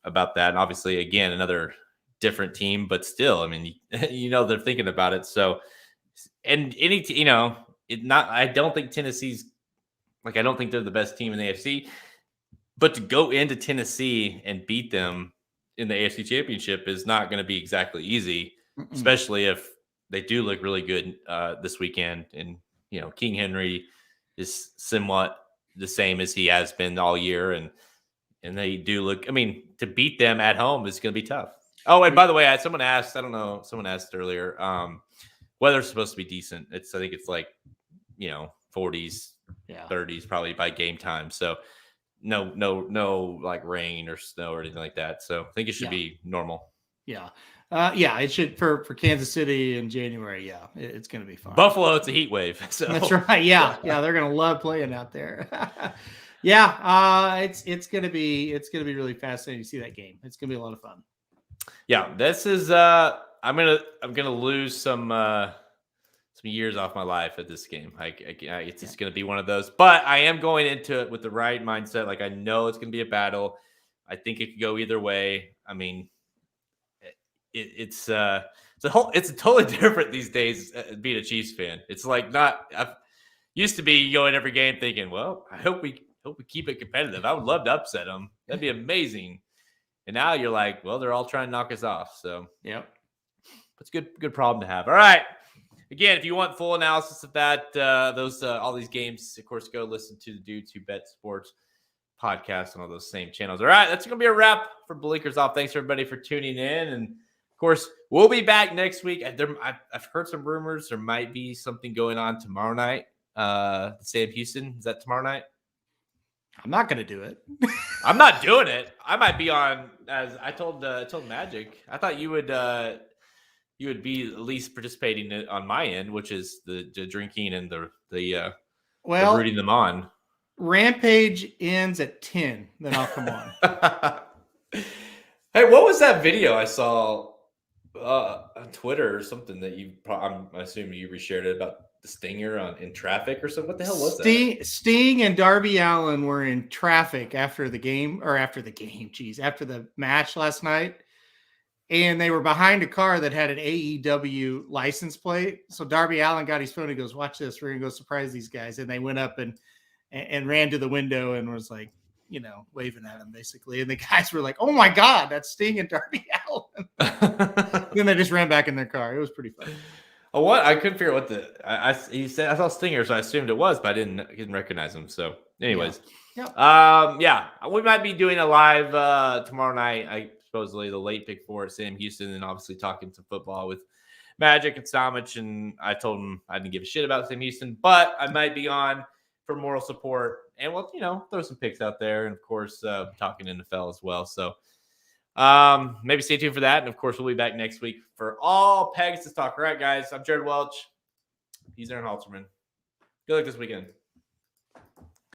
about that. And obviously, again, another different team, but still, I mean, they're thinking about it. So, and I don't think Tennessee's I don't think they're the best team in the AFC, But to go into Tennessee and beat them in the AFC Championship is not going to be exactly easy, especially if they do look really good this weekend. And, King Henry is somewhat the same as he has been all year. And they do look, to beat them at home is going to be tough. Oh, and by the way, someone asked earlier, weather's supposed to be decent. I think it's like, 40s, 30s probably by game time. So no like rain or snow or anything like that. So I think it should be normal. Yeah. It should for Kansas City in January. Yeah, it's going to be fun. Buffalo, it's a heat wave. So that's right. Yeah. They're going to love playing out there. It's going to be really fascinating to see that game. It's going to be a lot of fun. Yeah, this is I'm gonna lose some years off my life at this game. It's just gonna be one of those. But I am going into it with the right mindset. Like I know it's gonna be a battle. I think it could go either way. It's totally different these days being a Chiefs fan. It's like I've used to be going every game thinking, well, I hope we keep it competitive. I would love to upset them. That'd be amazing. And now you're like, well, they're all trying to knock us off. So it's a good problem to have. All right. Again, if you want full analysis of that, all these games, of course, go listen to the Dudes Who Bet Sports podcast on all those same channels. All right, that's going to be a wrap for Blinkers Off. Thanks, everybody, for tuning in. And, of course, we'll be back next week. I've heard some rumors. There might be something going on tomorrow night. Sam Houston, is that tomorrow night? I'm not going to do it. I'm not doing it. I might be on, as I told Magic. I thought you would be at least participating on my end, which is the drinking and the rooting them on. Rampage ends at 10. Then I'll come on. Hey, what was that video I saw on Twitter or something that I'm assuming you reshared it about the stinger in traffic or something? What the hell was that? Sting and Darby Allin were in traffic after the match last night. And they were behind a car that had an AEW license plate. So Darby Allin got his phone and goes, watch this. We're going to go surprise these guys. And they went up and ran to the window and was like, waving at him basically. And the guys were like, oh my God, that's Sting and Darby Allin. Then they just ran back in their car. It was pretty funny. Oh, what? I couldn't figure out what he said. I saw Stinger, so I assumed it was, but I didn't recognize him. So anyways, we might be doing a live tomorrow night. Supposedly the late pick for Sam Houston, and obviously talking some football with Magic and Stomach. And I told him I didn't give a shit about Sam Houston, but I might be on for moral support, and we'll throw some picks out there, and of course talking NFL as well. So maybe stay tuned for that, and of course we'll be back next week for all Pegasus talk. All right, guys, I'm Jared Welch. He's Aaron Halterman. Good luck this weekend.